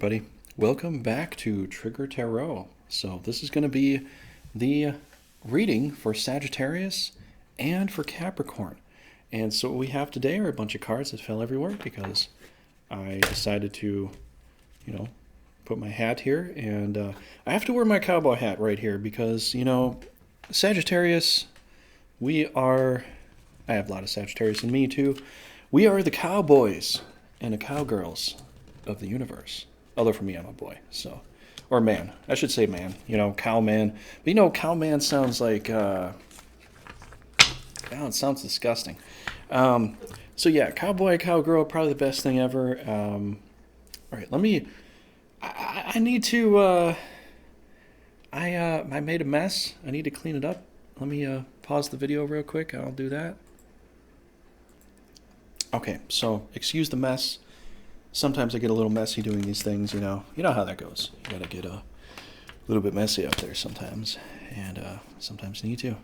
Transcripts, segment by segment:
everybody. Welcome back to Trigger Tarot. So this is going to be the reading for Sagittarius and for Capricorn. And so what we have today are a bunch of cards that fell everywhere because I decided to, put my hat here. And I have to wear my cowboy hat right here because, Sagittarius, I have a lot of Sagittarius in me too. We are the cowboys and the cowgirls of the universe. Although for me, I'm a boy, so. Or man. I should say man. Cowman. But cowman sounds like, it sounds disgusting. So yeah, cowboy, cowgirl, probably the best thing ever. All right, I need to, I made a mess. I need to clean it up. Let me pause the video real quick. I'll do that. Okay, so excuse the mess. Sometimes I get a little messy doing these things, You know how that goes. You gotta get a little bit messy out there sometimes, and sometimes you need to.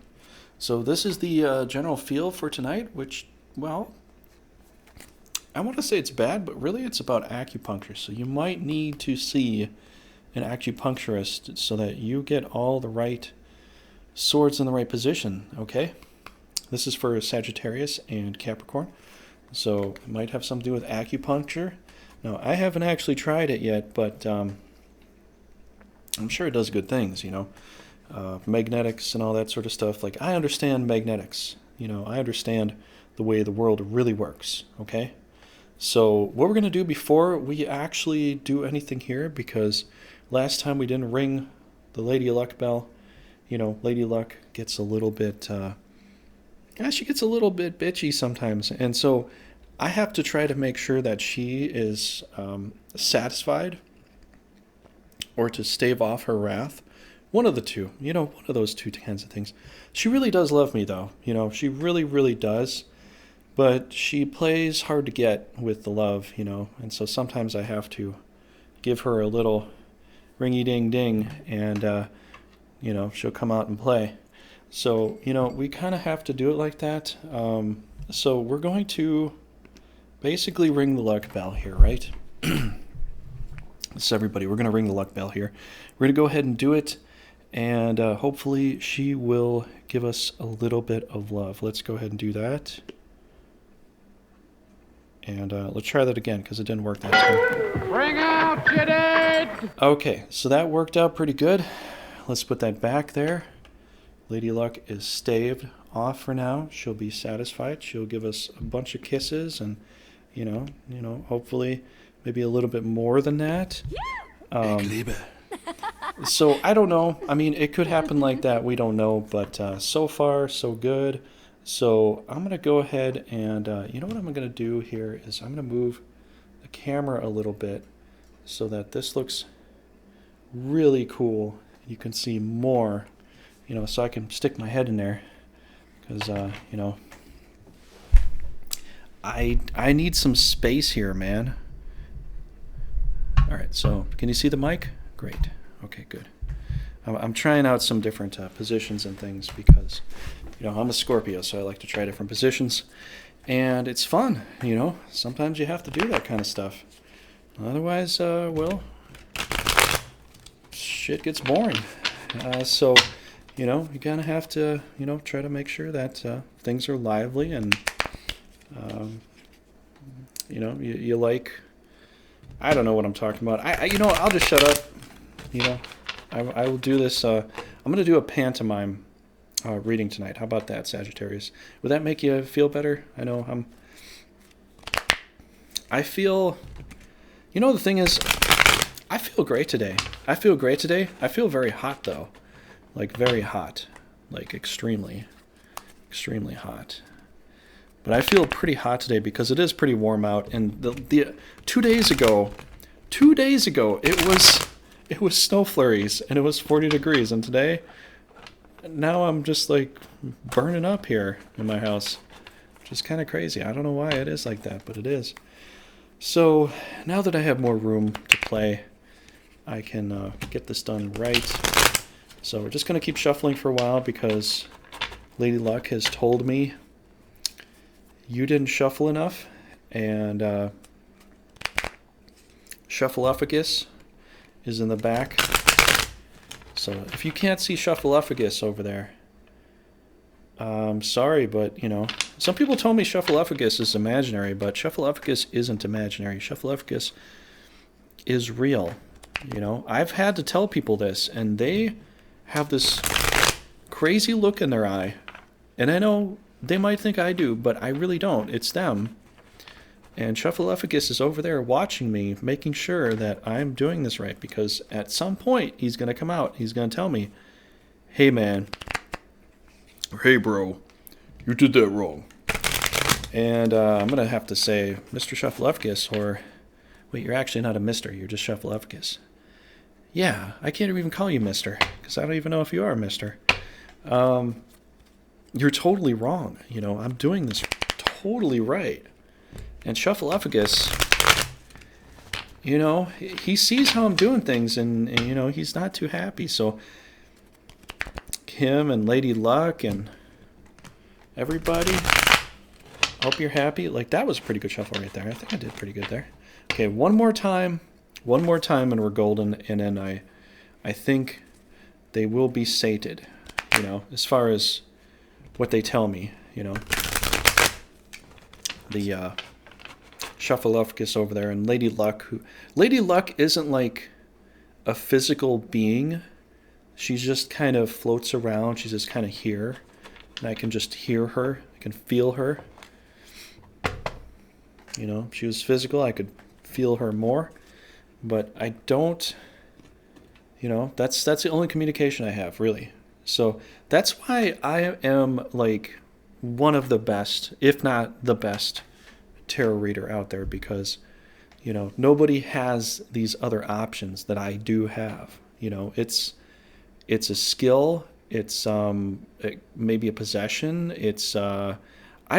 So this is the general feel for tonight, which, well, I want to say it's bad, but really it's about acupuncture. So you might need to see an acupuncturist so that you get all the right swords in the right position, okay? This is for Sagittarius and Capricorn. So it might have something to do with acupuncture. Now, I haven't actually tried it yet, but I'm sure it does good things, magnetics and all that sort of stuff. Like, I understand magnetics. I understand the way the world really works, okay? So what we're going to do before we actually do anything here, because last time we didn't ring the Lady Luck bell, Lady Luck gets a little bit... she gets a little bit bitchy sometimes, and so I have to try to make sure that she is satisfied or to stave off her wrath. One of the two, one of those two kinds of things. She really does love me, though. She really, really does, but she plays hard to get with the love, and so sometimes I have to give her a little ringy-ding-ding, and, she'll come out and play. So, we kind of have to do it like that. So we're going to basically ring the luck bell here, right? So everybody, we're going to ring the luck bell here. We're going to go ahead and do it, and hopefully she will give us a little bit of love. Let's go ahead and do that. And let's try that again, because it didn't work that time. Bring out Janet! Okay, so that worked out pretty good. Let's put that back there. Lady Luck is staved off for now. She'll be satisfied. She'll give us a bunch of kisses and, hopefully maybe a little bit more than that. So I don't know. I mean, it could happen like that. We don't know. But so far, so good. So I'm going to go ahead and, what I'm going to do here is I'm going to move the camera a little bit so that this looks really cool. You can see more. So I can stick my head in there because, I need some space here, man. All right, so can you see the mic? Great. Okay, good. I'm trying out some different positions and things because, I'm a Scorpio, so I like to try different positions. And it's fun, Sometimes you have to do that kind of stuff. Otherwise, shit gets boring. So... you kind of have to, try to make sure that things are lively and, you like, I don't know what I'm talking about. I'll just shut up. I will do this. I'm going to do a pantomime reading tonight. How about that, Sagittarius? Would that make you feel better? I feel, the thing is, I feel great today. I feel very hot, though. Like, very hot. Like, extremely, extremely hot. But I feel pretty hot today because it is pretty warm out. And the 2 days ago, it was snow flurries and it was 40 degrees. And today, now I'm just, like, burning up here in my house. Which is kind of crazy. I don't know why it is like that, but it is. So, now that I have more room to play, I can get this done right. So we're just going to keep shuffling for a while because Lady Luck has told me you didn't shuffle enough, and Shuffleophagus is in the back. So if you can't see Shuffleophagus over there, I'm sorry, but, you know, some people told me Shuffleophagus is imaginary, but Shuffleophagus isn't imaginary. Shuffleophagus is real. You know, I've had to tell people this, and they have this crazy look in their eye. And I know they might think I do, but I really don't. It's them. And Shuffleophagus is over there watching me, making sure that I'm doing this right, because at some point he's going to come out. He's going to tell me, hey, man, or hey, bro, you did that wrong. And I'm going to have to say, Mr. Shuffleophagus, or wait, you're actually not a mister, you're just Shuffleophagus. Yeah, I can't even call you mister, because I don't even know if you are a mister. You're totally wrong. You know, I'm doing this totally right. And Shuffleophagus, you know, he sees how I'm doing things, and, you know, he's not too happy. So him and Lady Luck and everybody, hope you're happy. Like, that was a pretty good shuffle right there. I think I did pretty good there. Okay, one more time, and we're golden, and then I think they will be sated, you know, as far as what they tell me, you know. The Shuffleophagus over there, and Lady Luck. Lady Luck isn't like a physical being. She just kind of floats around. She's just kind of here, and I can just hear her. I can feel her. You know, if she was physical, I could feel her more, but I don't. You know, that's the only communication I have, really. So that's why I am like one of the best, if not the best, tarot reader out there, because, you know, nobody has these other options that I do have. You know, it's a skill, it's maybe a possession, it's I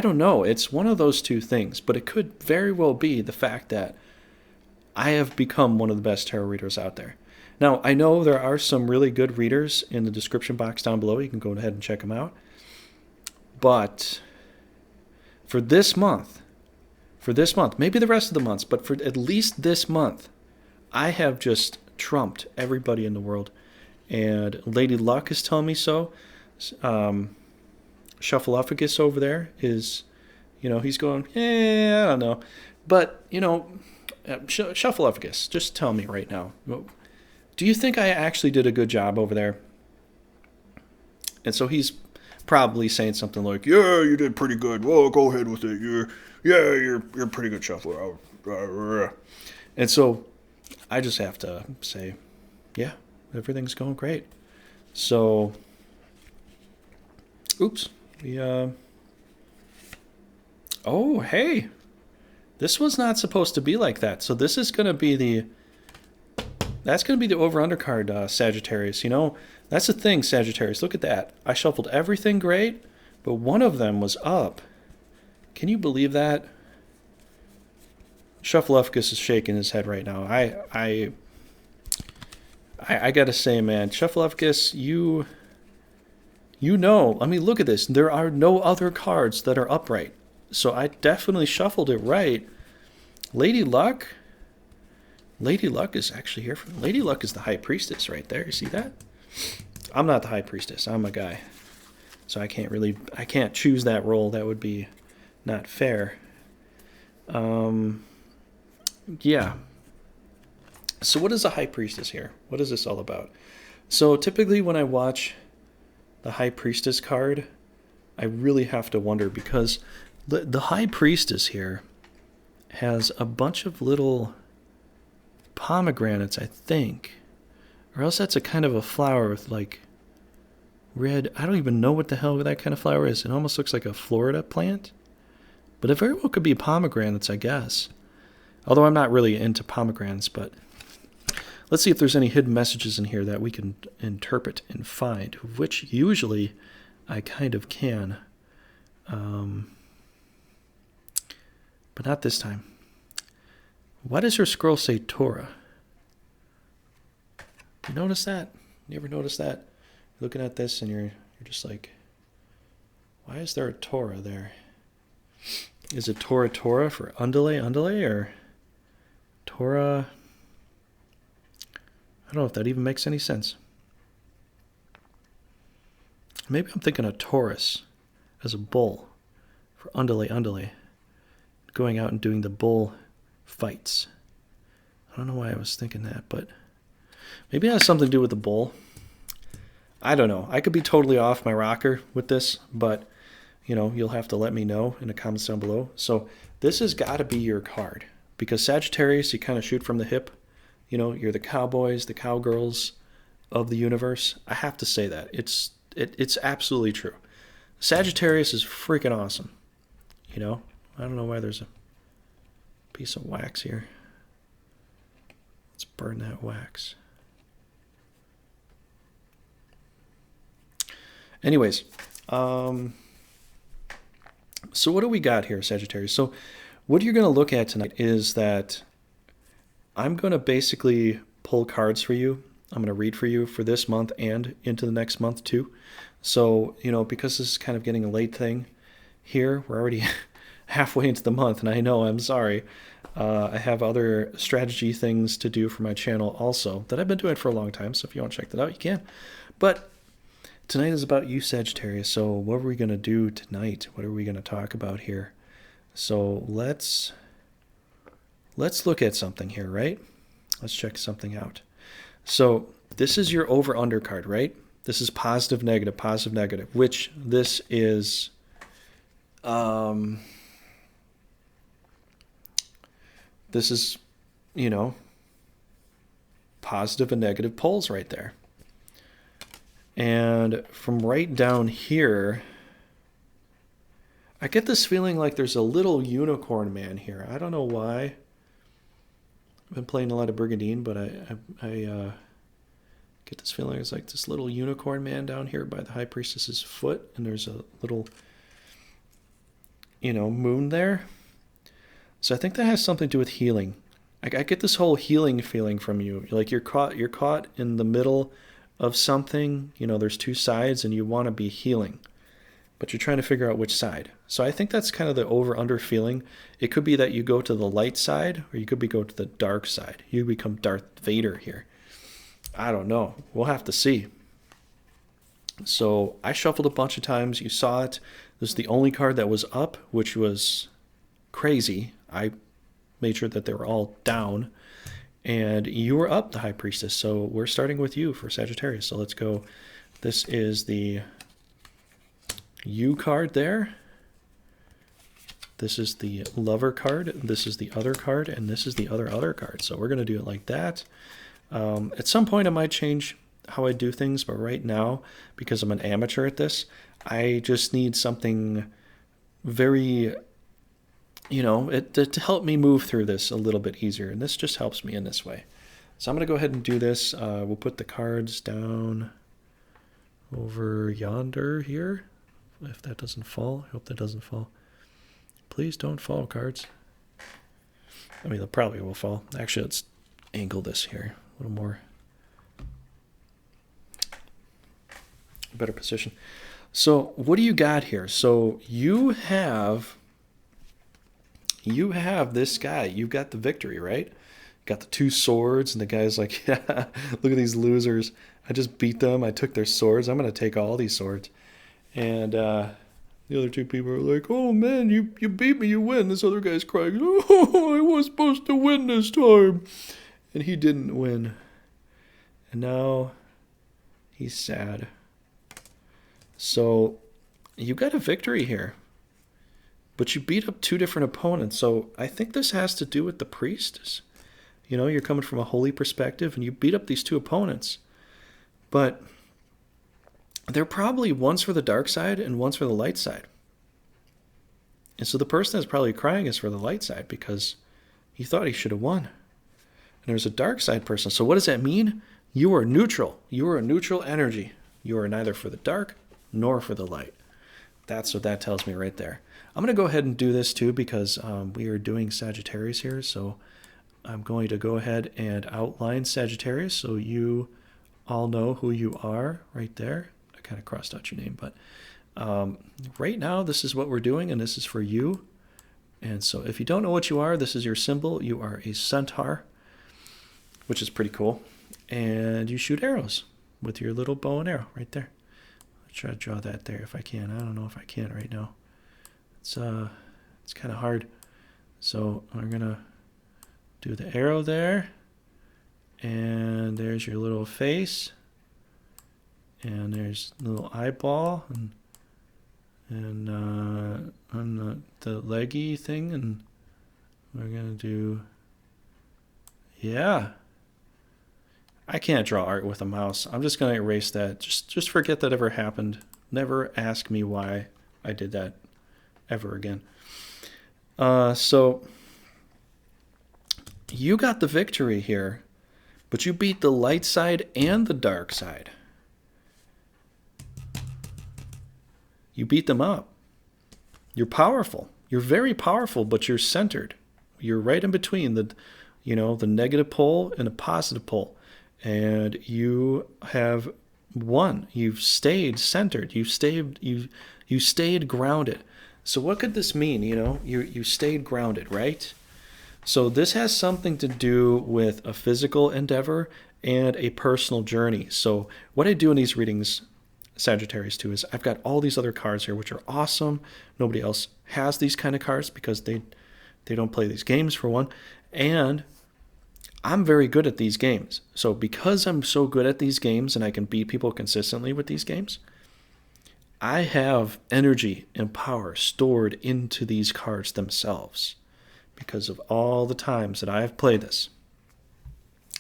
don't know, it's one of those two things, but it could very well be the fact that I have become one of the best tarot readers out there. Now, I know there are some really good readers in the description box down below. You can go ahead and check them out. But for this month, maybe the rest of the months, but for at least this month, I have just trumped everybody in the world. And Lady Luck is telling me so. Shuffleophagus over there is, you know, he's going, I don't know. But, you know, Shuffleophagus, just tell me right now. Do you think I actually did a good job over there? And so he's probably saying something like, yeah, you did pretty good. Well, go ahead with it. You're a pretty good shuffler. And so I just have to say, yeah, everything's going great. So, oops. Oh, hey. This was not supposed to be like that. So this is going to be that's going to be the over-undercard, Sagittarius. You know, that's the thing, Sagittarius. Look at that. I shuffled everything great, but one of them was up. Can you believe that? Shuffleophagus is shaking his head right now. I got to say, man, Shuffleophagus, you know, I mean, look at this. There are no other cards that are upright. So I definitely shuffled it right. Lady Luck is actually here. Lady Luck is the High Priestess right there. You see that? I'm not the High Priestess. I'm a guy. So I can't choose that role. That would be not fair. Yeah. So what is a High Priestess here? What is this all about? So typically when I watch the High Priestess card, I really have to wonder, because the High Priestess here has a bunch of little pomegranates, I think, or else that's a kind of a flower with like red. I don't even know what the hell that kind of flower is. It almost looks like a Florida plant, but it very well could be pomegranates, I guess. Although I'm not really into pomegranates, but let's see if there's any hidden messages in here that we can interpret and find, which usually I kind of can, but not this time. Why does her scroll say Torah? You notice that? You ever notice that? You're looking at this and you're just like, why is there a Torah there? Is it Torah for undulate, or Torah? I don't know if that even makes any sense. Maybe I'm thinking of Taurus as a bull for underlay. Going out and doing the bull fights. I don't know why I was thinking that, but maybe it has something to do with the bull. I don't know. I could be totally off my rocker with this, but you'll have to let me know in the comments down below. So this has got to be your card, because Sagittarius, you kind of shoot from the hip. You're the cowboys, the cowgirls of the universe. I have to say that. It's absolutely true. Sagittarius is freaking awesome. I don't know why there's a piece of wax here. Let's burn that wax. Anyways, so what do we got here, Sagittarius? So what you're going to look at tonight is that I'm going to basically pull cards for you. I'm going to read for you for this month and into the next month too. So, because this is kind of getting a late thing here, we're already halfway into the month, and I know, I'm sorry. I have other strategy things to do for my channel also that I've been doing for a long time, so if you want to check that out, you can. But tonight is about you, Sagittarius, so what are we going to do tonight? What are we going to talk about here? So let's look at something here, right? Let's check something out. So this is your over-under card, right? This is positive, negative, which this is positive and negative poles right there. And from right down here, I get this feeling like there's a little unicorn man here. I don't know why. I've been playing a lot of Brigandine, but I get this feeling it's like this little unicorn man down here by the High Priestess's foot, and there's a little, moon there. So I think that has something to do with healing. I get this whole healing feeling from you. Like you're caught in the middle of something. There's two sides, and you want to be healing, but you're trying to figure out which side. So I think that's kind of the over-under feeling. It could be that you go to the light side, or you could go to the dark side. You become Darth Vader here. I don't know. We'll have to see. So I shuffled a bunch of times. You saw it. This is the only card that was up, which was crazy. I made sure that they were all down. And you were up, the High Priestess. So we're starting with you for Sagittarius. So let's go. This is the U card there. This is the Lover card. This is the other card. And this is the other card. So we're going to do it like that. At some point I might change how I do things, but right now, because I'm an amateur at this, I just need something very, to help me move through this a little bit easier, and this just helps me in this way. So I'm going to go ahead and do this. We'll put the cards down over yonder here, if that doesn't fall. I hope that doesn't fall. Please don't fall, cards. I mean, they probably will fall. Actually, let's angle this here a little more. Better position. So what do you got here? So you have this guy. You've got the victory, right? Got the two swords, and the guy's like, yeah, look at these losers. I just beat them. I took their swords. I'm going to take all these swords. And the other two people are like, oh, man, you beat me. You win. This other guy's crying. Oh, I was supposed to win this time. And he didn't win. And now he's sad. So you got a victory here. But you beat up two different opponents. So I think this has to do with the Priestess. You're coming from a holy perspective, and you beat up these two opponents. But they're probably one's for the dark side and one's for the light side. And so the person that's probably crying is for the light side because he thought he should have won. And there's a dark side person. So what does that mean? You are neutral. You are a neutral energy. You are neither for the dark nor for the light. That's what that tells me right there. I'm going to go ahead and do this too because we are doing Sagittarius here. So I'm going to go ahead and outline Sagittarius so you all know who you are right there. I kind of crossed out your name, but right now this is what we're doing, and this is for you. And so if you don't know what you are, this is your symbol. You are a centaur, which is pretty cool. and you shoot arrows with your little bow and arrow right there. I'll try to draw that there if I can. I don't know if I can right now. It's kind of hard. So I'm gonna do the arrow there, and there's your little face, and there's the little eyeball, and on the leggy thing, and we're gonna do, yeah. I can't draw art with a mouse. I'm just gonna erase that. Just forget that ever happened. Never ask me why I did that ever again. So you got the victory here, but you beat the light side and the dark side. You beat them up. You're powerful. You're very powerful, but you're centered. You're right in between the negative pole and the positive pole. And you have won. You've stayed centered. You stayed grounded. So what could this mean? You stayed grounded, right? So this has something to do with a physical endeavor and a personal journey. So what I do in these readings, Sagittarius too, is I've got all these other cards here, which are awesome. Nobody else has these kind of cards because they don't play these games, for one. And I'm very good at these games. So because I'm so good at these games and I can beat people consistently with these games, I have energy and power stored into these cards themselves because of all the times that I have played this.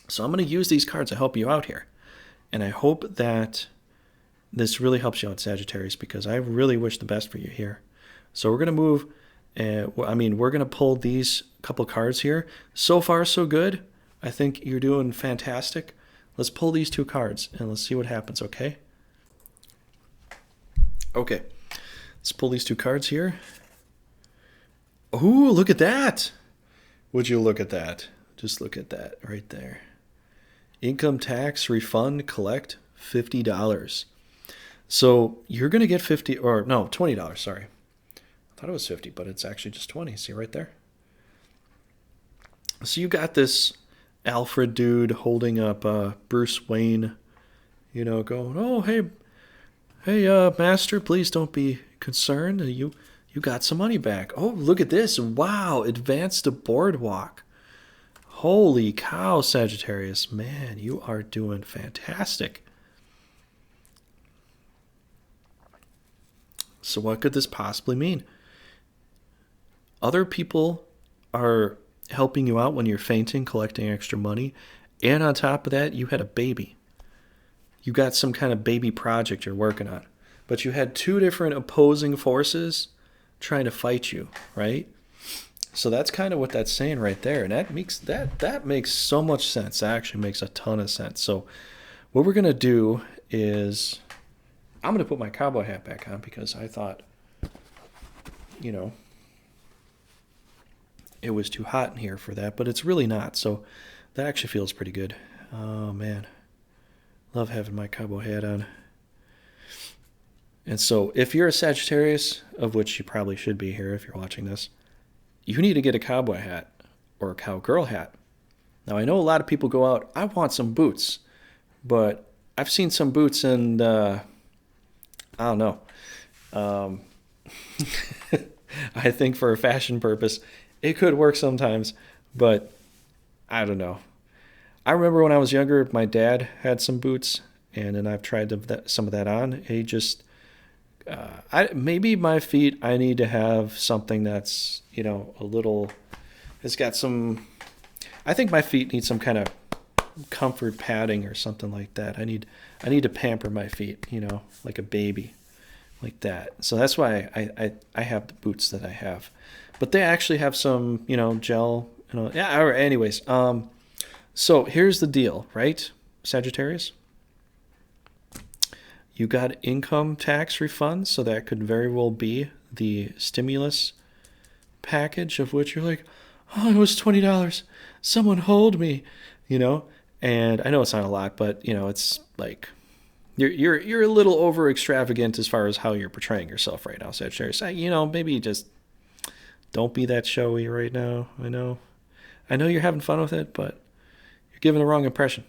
So I'm going to use these cards to help you out here. And I hope that this really helps you out, Sagittarius, because I really wish the best for you here. So we're going to move, we're going to pull these couple cards here. So far, so good. I think you're doing fantastic. Let's pull these two cards and let's see what happens, okay? Okay, let's pull these two cards here. Ooh, look at that. Would you look at that? Just look at that right there. Income tax refund, collect $50. So you're going to get $20, sorry. I thought it was 50, but it's actually just 20. See right there? So you got this Alfred dude holding up Bruce Wayne, going, oh, hey, master, please don't be concerned. You got some money back. Oh, look at this. Wow, advance to boardwalk. Holy cow, Sagittarius. Man, you are doing fantastic. So what could this possibly mean? Other people are helping you out when you're fainting, collecting extra money. And on top of that, you had a baby. You got some kind of baby project you're working on. But you had two different opposing forces trying to fight you, right? So that's kind of what that's saying right there. And that makes so much sense. That actually makes a ton of sense. So what we're going to do is I'm going to put my cowboy hat back on because I thought, it was too hot in here for that, but it's really not. So that actually feels pretty good. Oh, man. Love having my cowboy hat on. And so if you're a Sagittarius, of which you probably should be here if you're watching this, you need to get a cowboy hat or a cowgirl hat. Now, I know a lot of people go out, I want some boots, but I've seen some boots and I don't know. I think for a fashion purpose, it could work sometimes, but I don't know. I remember when I was younger, my dad had some boots, and then I've tried some of that on. He just, maybe my feet, I need to have something that's, a little, it's got some, I think my feet need some kind of comfort padding or something like that. I need to pamper my feet, like a baby, like that. So that's why I have the boots that I have. But they actually have some, gel, yeah, or anyways. So here's the deal, right, Sagittarius? You got income tax refunds, so that could very well be the stimulus package of which you're like, oh, it was $20. Someone hold me, And I know it's not a lot, but it's like you're a little over extravagant as far as how you're portraying yourself right now, Sagittarius. Maybe just don't be that showy right now. I know you're having fun with it, but you're giving the wrong impression.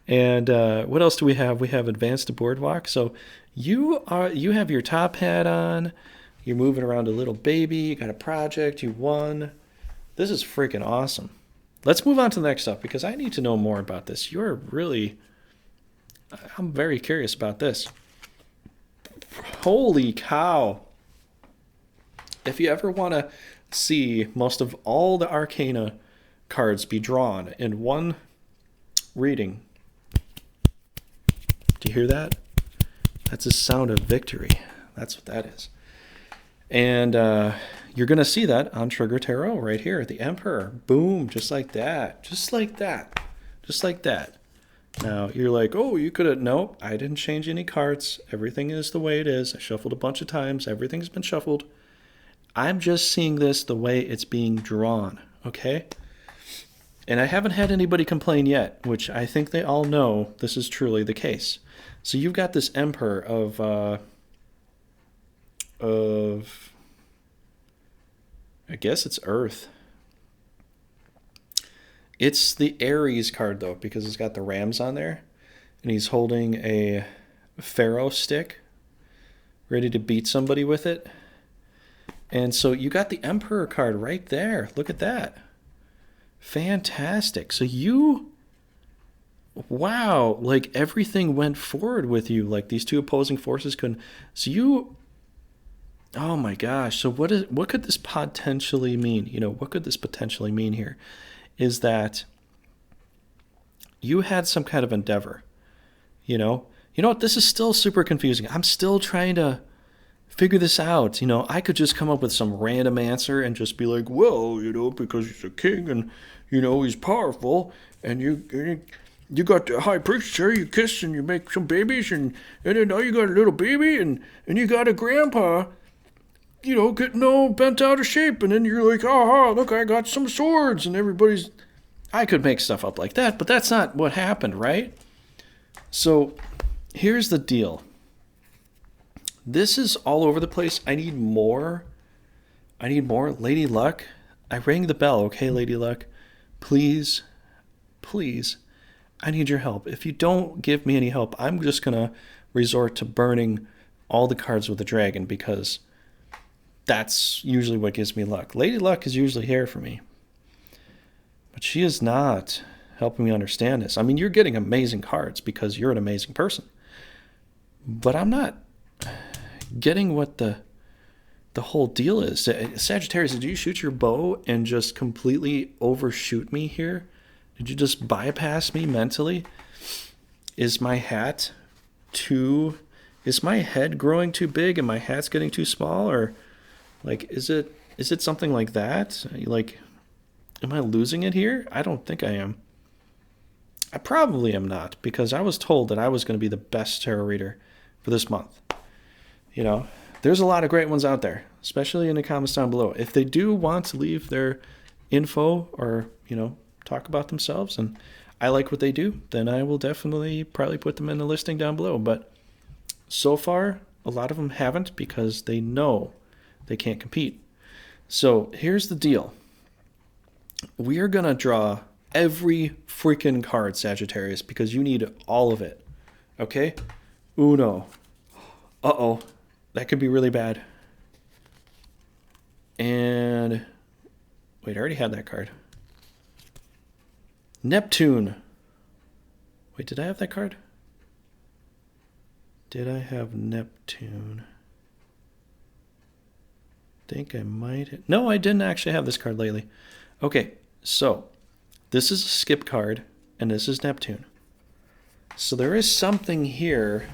And what else do we have? We have Advanced to Boardwalk. So you have your top hat on. You're moving around a little baby. You got a project. You won. This is freaking awesome. Let's move on to the next stuff because I need to know more about this. I'm very curious about this. Holy cow. If you ever want to see most of all the Arcana cards be drawn in one reading, do you hear that? That's a sound of victory. That's what that is. And you're going to see that on Trigger Tarot right here. The Emperor. Boom. Just like that. Just like that. Just like that. Now, you're like, oh, you could have... Nope, I didn't change any cards. Everything is the way it is. I shuffled a bunch of times. Everything's been shuffled. I'm just seeing this the way it's being drawn. Okay? And I haven't had anybody complain yet, which I think they all know this is truly the case. So you've got this Emperor of I guess it's Earth. It's the Aries card though, because it's got the rams on there, and he's holding a pharaoh stick, ready to beat somebody with it. And so you got the Emperor card right there. Look at that. Fantastic. So wow, like everything went forward with you. Like these two opposing forces couldn't. So oh my gosh. So what could this potentially mean? What could this potentially mean here? Is that you had some kind of endeavor. You know what? This is still super confusing. I'm still trying to figure this out. I could just come up with some random answer and just be like, well, because he's a king and, he's powerful and you got the high priest here, you kiss and you make some babies and then now you got a little baby and you got a grandpa, getting all bent out of shape. And then you're like, look, I got some swords and I could make stuff up like that, but that's not what happened, right? So here's the deal. This is all over the place. I need more. Lady Luck, I rang the bell, okay, Lady Luck? Please, I need your help. If you don't give me any help, I'm just going to resort to burning all the cards with the dragon because that's usually what gives me luck. Lady Luck is usually here for me. But she is not helping me understand this. I mean, you're getting amazing cards because you're an amazing person. But I'm not getting what the whole deal is. Sagittarius, did you shoot your bow and just completely overshoot me here? Did you just bypass me mentally? Is my head growing too big and my hat's getting too small? Or like, is it something like that? Like, am I losing it here? I don't think I am. I probably am not, because I was told that I was going to be the best tarot reader for this month. There's a lot of great ones out there, especially in the comments down below. If they do want to leave their info or, talk about themselves and I like what they do, then I will definitely probably put them in the listing down below. But so far, a lot of them haven't because they know they can't compete. So here's the deal. We are going to draw every freaking card, Sagittarius, because you need all of it. Okay? Uno. Uh-oh. That could be really bad. And wait, I already had that card. Neptune. Wait, did I have that card? Did I have Neptune? Think I might. No, I didn't actually have this card lately. Okay, so this is a skip card, and this is Neptune. So there is something here.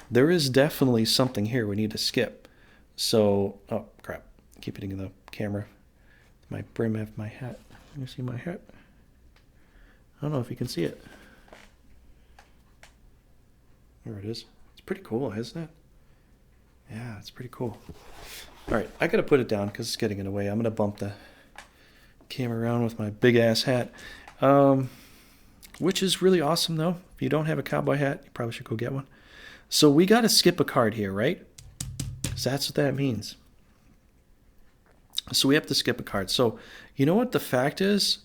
There is definitely something here we need to skip. So, oh crap, I keep hitting the camera. My brim of my hat. Let me see my hat. I don't know if you can see it. There it is. It's pretty cool, isn't it? Yeah, it's pretty cool. All right, I gotta put it down because it's getting in the way. I'm gonna bump the camera around with my big ass hat, which is really awesome though. If you don't have a cowboy hat, you probably should go get one. So we gotta skip a card here, right? Because that's what that means. So we have to skip a card. So you know what the fact is?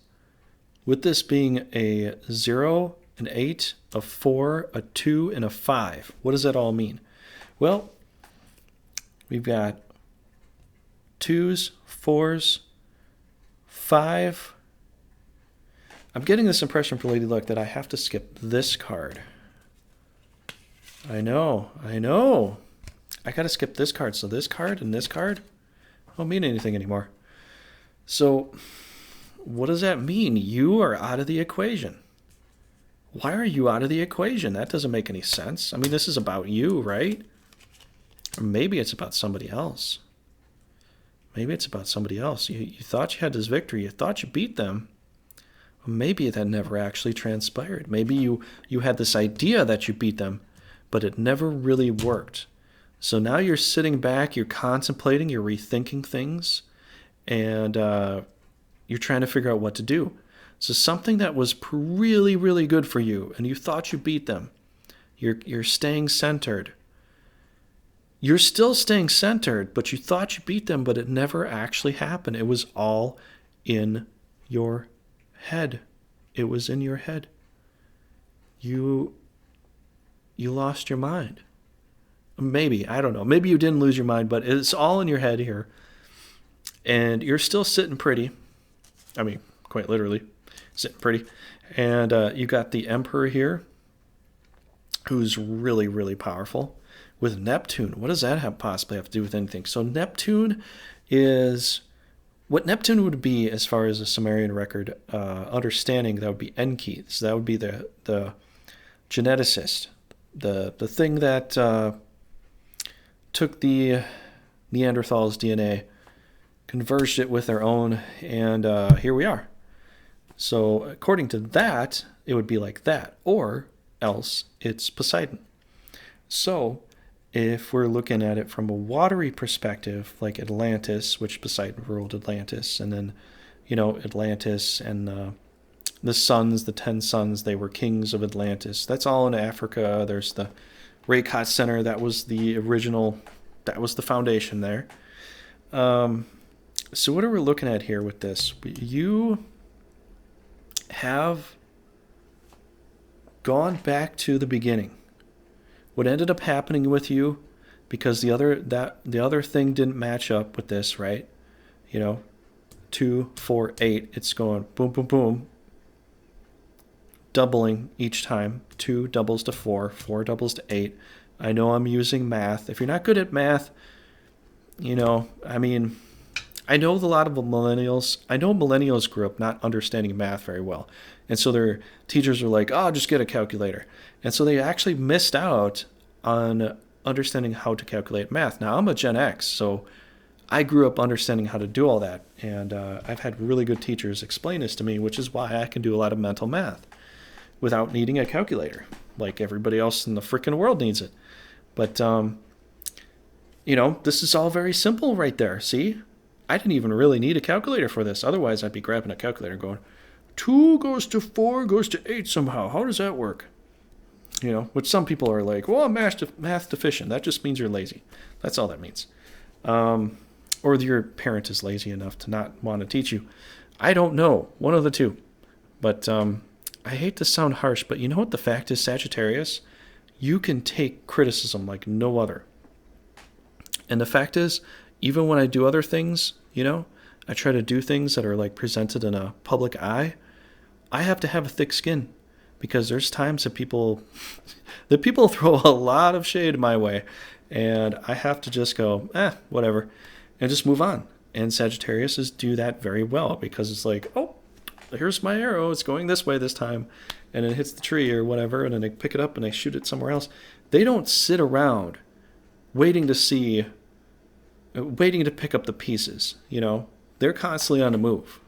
With this being a 0 an 8, a 4, a 2, and a 5. What does that all mean? Well, we've got 2s, 4s, 5. I'm getting this impression for Lady Luck that I have to skip this card. I know. I got to skip this card. So this card and this card don't mean anything anymore. So what does that mean? You are out of the equation. Why are you out of the equation? That doesn't make any sense. I mean, this is about you, right? Or maybe it's about somebody else. Maybe it's about somebody else. You thought you had this victory. You thought you beat them. Well, maybe that never actually transpired. Maybe you had this idea that you beat them, but it never really worked. So now you're sitting back, you're contemplating, you're rethinking things, and you're trying to figure out what to do. So something that was really, really good for you, and you thought you beat them, you're staying centered. You're still staying centered, but you thought you beat them, but it never actually happened. It was all in your head. It was in your head. You lost your mind. Maybe, I don't know. Maybe you didn't lose your mind, but it's all in your head here. And you're still sitting pretty. I mean, quite literally, sitting pretty. And you got the Emperor here, who's really, really powerful. With Neptune, what does that possibly have to do with anything? So Neptune is... What Neptune would be, as far as a Sumerian record understanding, that would be Enki. So that would be the geneticist. The thing that took the Neanderthals' DNA, converged it with their own, and here we are. So according to that, it would be like that, or else it's Poseidon. So if we're looking at it from a watery perspective, like Atlantis, which Poseidon ruled Atlantis, and then, Atlantis and the sons, the 10 sons, they were kings of Atlantis. That's all in Africa. There's the Rakot Center. That was the original, that was the foundation there. So what are we looking at here with this? You have gone back to the beginning. What ended up happening with you, because the other thing didn't match up with this, right? 2, 4, 8. It's going boom, boom, boom, doubling each time. 2 doubles to 4, 4 doubles to 8. I know I'm using math. If you're not good at math, I know a lot of millennials. I know millennials grew up not understanding math very well. And so their teachers are like, oh, just get a calculator. And so they actually missed out on understanding how to calculate math. Now, I'm a Gen X, so I grew up understanding how to do all that. And I've had really good teachers explain this to me, which is why I can do a lot of mental math without needing a calculator, like everybody else in the freaking world needs it. But, this is all very simple right there. See? I didn't even really need a calculator for this. Otherwise, I'd be grabbing a calculator going, 2 goes to 4 goes to 8 somehow. How does that work? Which some people are like, well, I'm math deficient. That just means you're lazy. That's all that means. Or your parent is lazy enough to not want to teach you. I don't know. One of the two. But I hate to sound harsh, but you know what the fact is, Sagittarius? You can take criticism like no other. And the fact is, even when I do other things, I try to do things that are like presented in a public eye, I have to have a thick skin, because there's times that people throw a lot of shade my way, and I have to just go, whatever, and just move on. And Sagittarius do that very well, because it's like, oh, here's my arrow, it's going this way this time, and it hits the tree or whatever, and then they pick it up and they shoot it somewhere else. They don't sit around waiting to pick up the pieces, They're constantly on the move,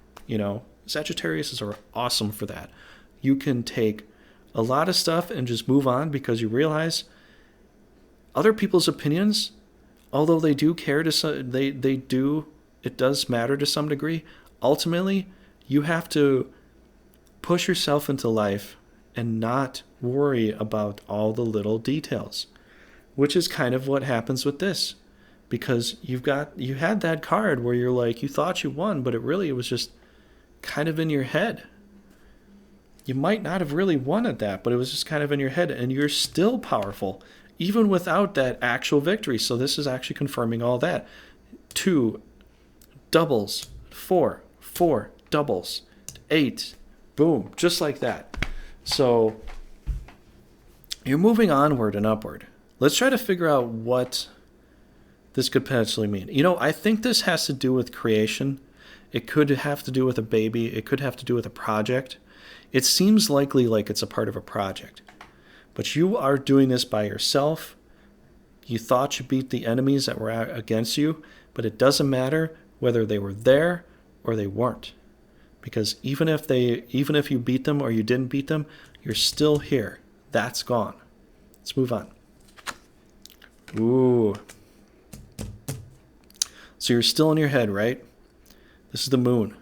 Sagittarius are awesome for that. You can take a lot of stuff and just move on, because you realize other people's opinions, although they do care it does matter to some degree. Ultimately, you have to push yourself into life and not worry about all the little details, which is kind of what happens with this. Because you had that card where you're like, you thought you won, but it was just kind of in your head. You might not have really wanted that, but it was just kind of in your head, and you're still powerful, even without that actual victory. So this is actually confirming all that. 2 doubles, 4 doubles, 8, boom, just like that. So you're moving onward and upward. Let's try to figure out what this could potentially mean. I think this has to do with creation. It could have to do with a baby. It could have to do with a project. It seems likely like it's a part of a project. But you are doing this by yourself. You thought you beat the enemies that were against you, but it doesn't matter whether they were there or they weren't. Because even if you beat them or you didn't beat them, you're still here. That's gone. Let's move on. Ooh. So you're still in your head, right? This is the moon,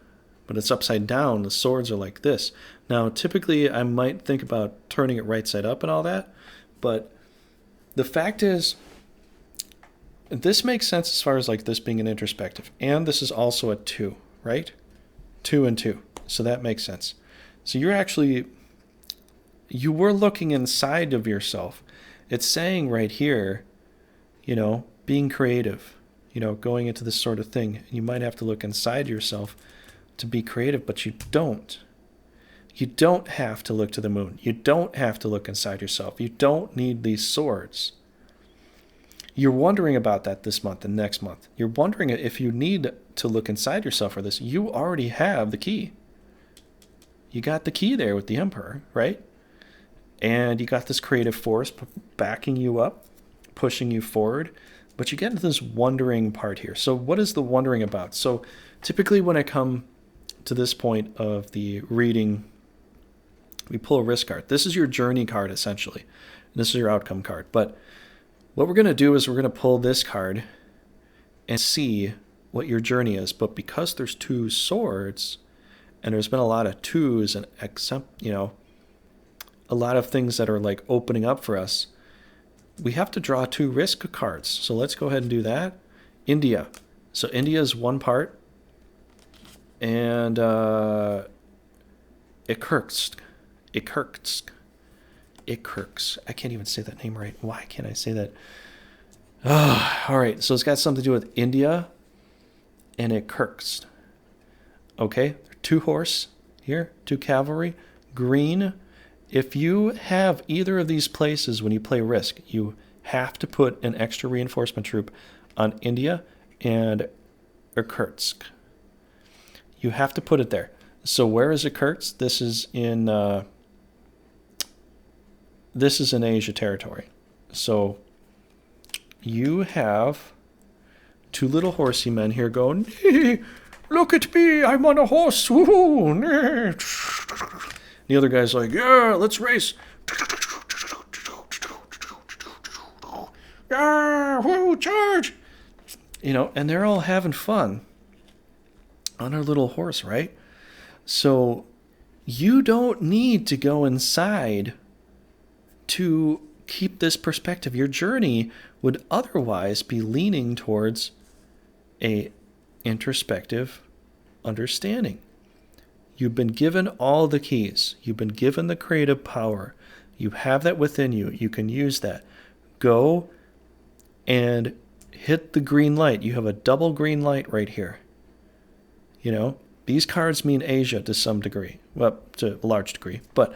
but it's upside down. The swords are like this. Now, typically, I might think about turning it right side up and all that, but the fact is, this makes sense as far as like this being an introspective, and this is also a 2, right? 2 and 2, so that makes sense. So you were looking inside of yourself. It's saying right here, being creative, going into this sort of thing. You might have to look inside yourself to be creative, but you don't. You don't have to look to the moon. You don't have to look inside yourself. You don't need these swords. You're wondering about that this month and next month. You're wondering if you need to look inside yourself for this. You already have the key. You got the key there with the Emperor, right? And you got this creative force backing you up, pushing you forward. But you get into this wondering part here. So what is the wondering about? So typically when I come to this point of the reading, we pull a risk card. This is your journey card, essentially. And this is your outcome card. But what we're going to do is we're going to pull this card and see what your journey is. But because there's 2 swords, and there's been a lot of 2s and a lot of things that are like opening up for us, we have to draw 2 risk cards. So let's go ahead and do that. India. So India is one part. And Irkutsk. I can't even say that name right. Why can't I say that? All right. So it's got something to do with India and Irkutsk. Okay. 2 horse here, 2 cavalry, green. If you have either of these places when you play Risk, you have to put an extra reinforcement troop on India and Irkutsk. You have to put it there. So where is Irkutsk? This is in Asia territory. So you have 2 little horsey men here going, look at me, I'm on a horse. Woo-hoo. The other guy's like, yeah, let's race. Yeah, woo, charge. And they're all having fun on our little horse, right? So you don't need to go inside to keep this perspective. Your journey would otherwise be leaning towards a introspective understanding. You've been given all the keys. You've been given the creative power. You have that within you. You can use that. Go and hit the green light. You have a double green light right here. These cards mean Asia to some degree. Well, to a large degree. But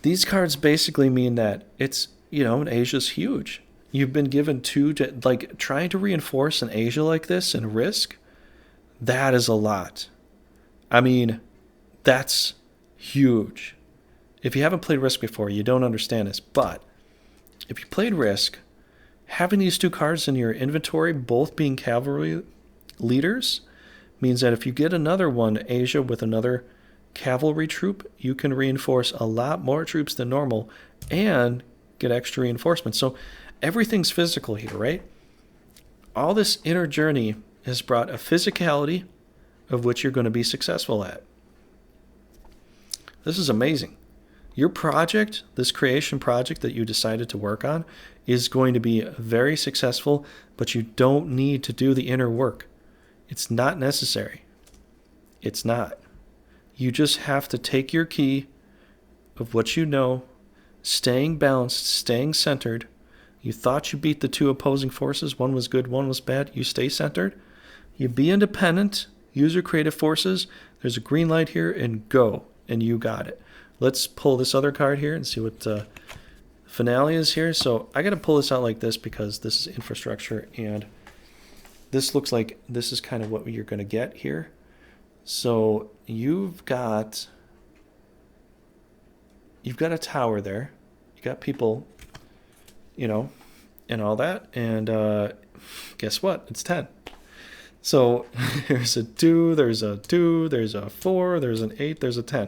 these cards basically mean that it's, Asia's huge. You've been given 2 to, like, trying to reinforce an Asia like this and Risk, that is a lot. I mean, that's huge. If you haven't played Risk before, you don't understand this. But if you played Risk, having these 2 cards in your inventory, both being cavalry leaders, means that if you get another one, Asia, with another cavalry troop, you can reinforce a lot more troops than normal and get extra reinforcements. So everything's physical here, right? All this inner journey has brought a physicality of which you're going to be successful at. This is amazing. Your project, this creation project that you decided to work on, is going to be very successful, but you don't need to do the inner work. It's not necessary. It's not. You just have to take your key of what you know, staying balanced, staying centered. You thought you beat the two opposing forces. One was good, one was bad. You stay centered. You be independent. Use your creative forces. There's a green light here, and go. And you got it. Let's pull this other card here and see what finale is here. So I got to pull this out like this because this is infrastructure, and this looks like this is kind of what you're going to get here. So you've got a tower there. You got people, you know, and all that. And guess what? It's 10. So there's a 2, there's a 2, there's a 4, there's an 8, there's a 10.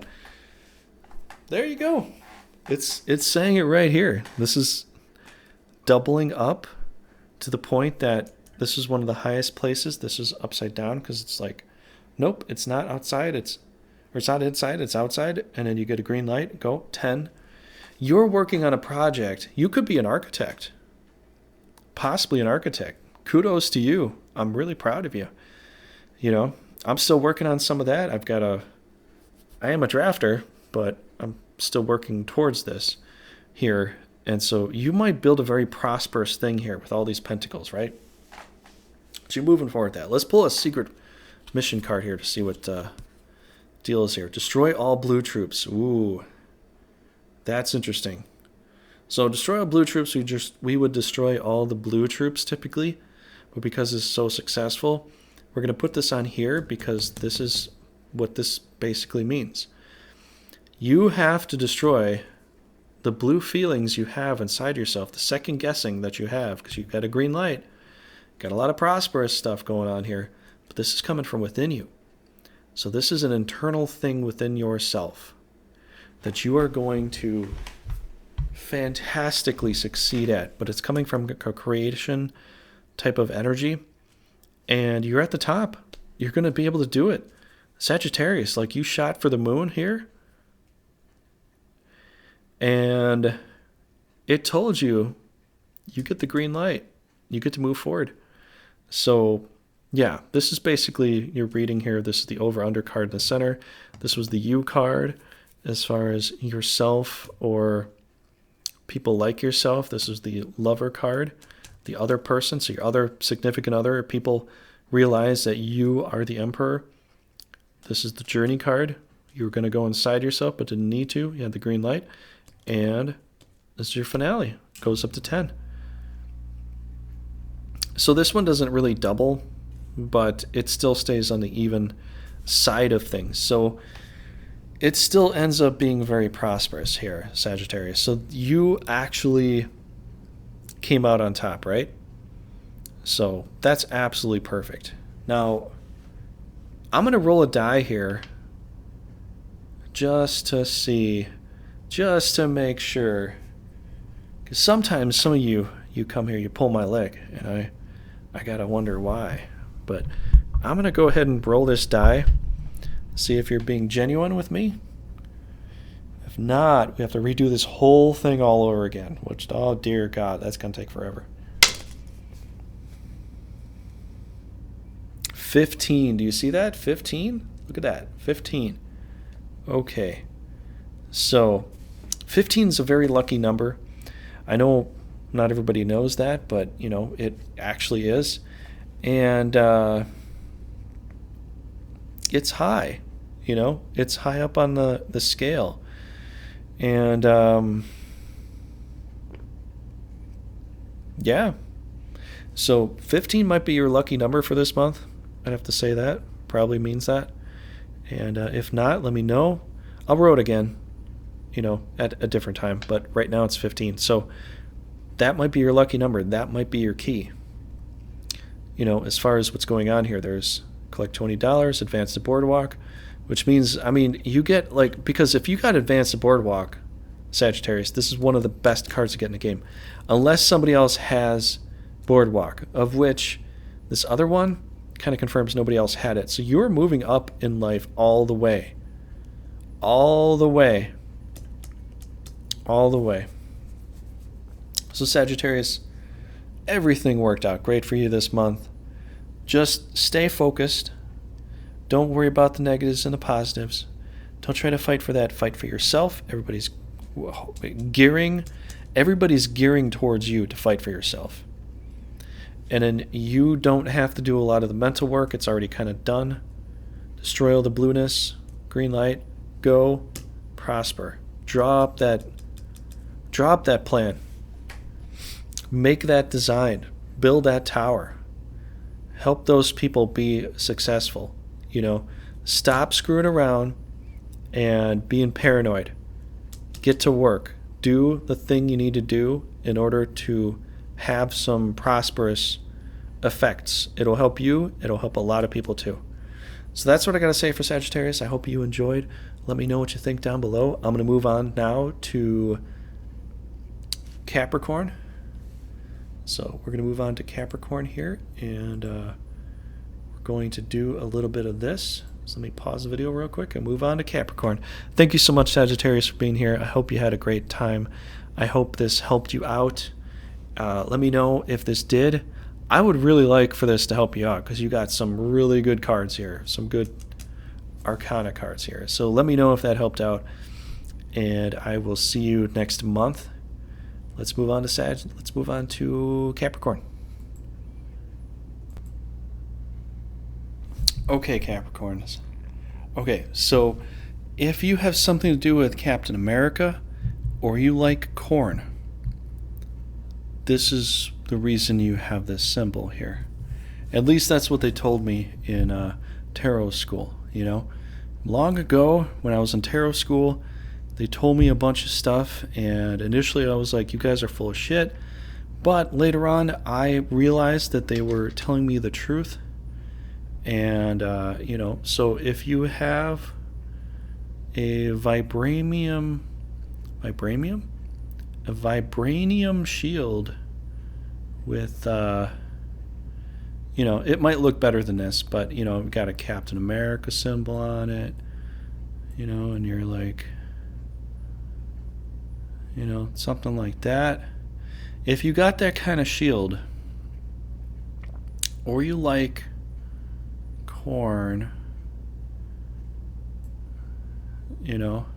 There you go. It's saying it right here. This is doubling up to the point that this is one of the highest places. This is upside down because it's like, nope, it's not outside. It's not inside, it's outside. And then you get a green light. Go, 10. You're working on a project. You could be an architect. Possibly an architect. Kudos to you. I'm really proud of you. You know, I'm still working on some of that. I am a drafter, but I'm still working towards this here. And so you might build a very prosperous thing here with all these pentacles, right? So you're moving forward with that. Let's pull a secret mission card here to see what deal is here. Destroy all blue troops. Ooh, that's interesting. So destroy all blue troops. We would destroy all the blue troops typically, but because it's so successful, we're going to put this on here because this is what this basically means. You have to destroy the blue feelings you have inside yourself, the second guessing that you have, because you've got a green light. Got a lot of prosperous stuff going on here, but this is coming from within you. So this is an internal thing within yourself that you are going to fantastically succeed at, but it's coming from a creation type of energy, and you're at the top. You're going to be able to do it. Sagittarius, like you shot for the moon here, and it told you, you get the green light. You get to move forward. So yeah, this is basically your reading here. This is the over-under card in the center. This was the you card as far as yourself or people like yourself. This is the lover card, the other person. So your other significant other, people realize that you are the emperor. This is the journey card. You were going to go inside yourself, but didn't need to. You had the green light. And this is your finale. It goes up to 10. So this one doesn't really double, but it still stays on the even side of things. So it still ends up being very prosperous here, Sagittarius. So you actually came out on top, right? So that's absolutely perfect. Now, I'm going to roll a die here just to see, just to make sure. Because sometimes some of you come here, you pull my leg, and I got to wonder why. But I'm going to go ahead and roll this die, see if you're being genuine with me. If not, we have to redo this whole thing all over again, which, oh dear God, that's going to take forever. 15. Do you see that? 15? Look at that. 15. Okay. So 15 is a very lucky number. I know not everybody knows that, but, you know, it actually is. And it's high, you know. It's high up on the scale. And, yeah. So 15 might be your lucky number for this month. I'd have to say that. Probably means that. And if not, let me know. I'll roll it again, you know, at a different time. But right now it's 15. So that might be your lucky number. That might be your key. You know, as far as what's going on here, there's collect $20, advance to Boardwalk, which means, I mean, you get like, because if you got advance to Boardwalk, Sagittarius, this is one of the best cards to get in the game. Unless somebody else has Boardwalk, of which this other one kind of confirms nobody else had it. So you're moving up in life all the way. All the way. All the way. So Sagittarius, everything worked out great for you this month. Just stay focused. Don't worry about the negatives and the positives. Don't try to fight for that. Fight for yourself. Everybody's gearing towards you to fight for yourself. And then you don't have to do a lot of the mental work. It's already kind of done. Destroy all the blueness. Green light. Go. Prosper. Draw up that plan. Make that design. Build that tower. Help those people be successful. You know, stop screwing around and being paranoid. Get to work. Do the thing you need to do in order to have some prosperous effects. It'll help you. It'll help a lot of people too. So that's what I got to say for Sagittarius. I hope you enjoyed. Let me know what you think down below. I'm going to move on now to Capricorn. So we're going to move on to Capricorn here, and we're going to do a little bit of this. So let me pause the video real quick and move on to Capricorn. Thank you so much, Sagittarius, for being here. I hope you had a great time. I hope this helped you out. Let me know if this did. I would really like for this to help you out because you got some really good cards here, some good Arcana cards here. So let me know if that helped out, and I will see you next month. Let's move on to Let's move on to Capricorn. Okay, Capricorns. Okay, so if you have something to do with Captain America or you like corn, this is the reason you have this symbol here. At least that's what they told me in tarot school, you know. Long ago, when I was in tarot school, they told me a bunch of stuff, and initially I was like, you guys are full of shit. But later on, I realized that they were telling me the truth. And, you know, so if you have a vibranium shield with, you know, it might look better than this, but, you know, got a Captain America symbol on it, you know, and you're like, you know, something like that. If you got that kind of shield, or you like corn, you know,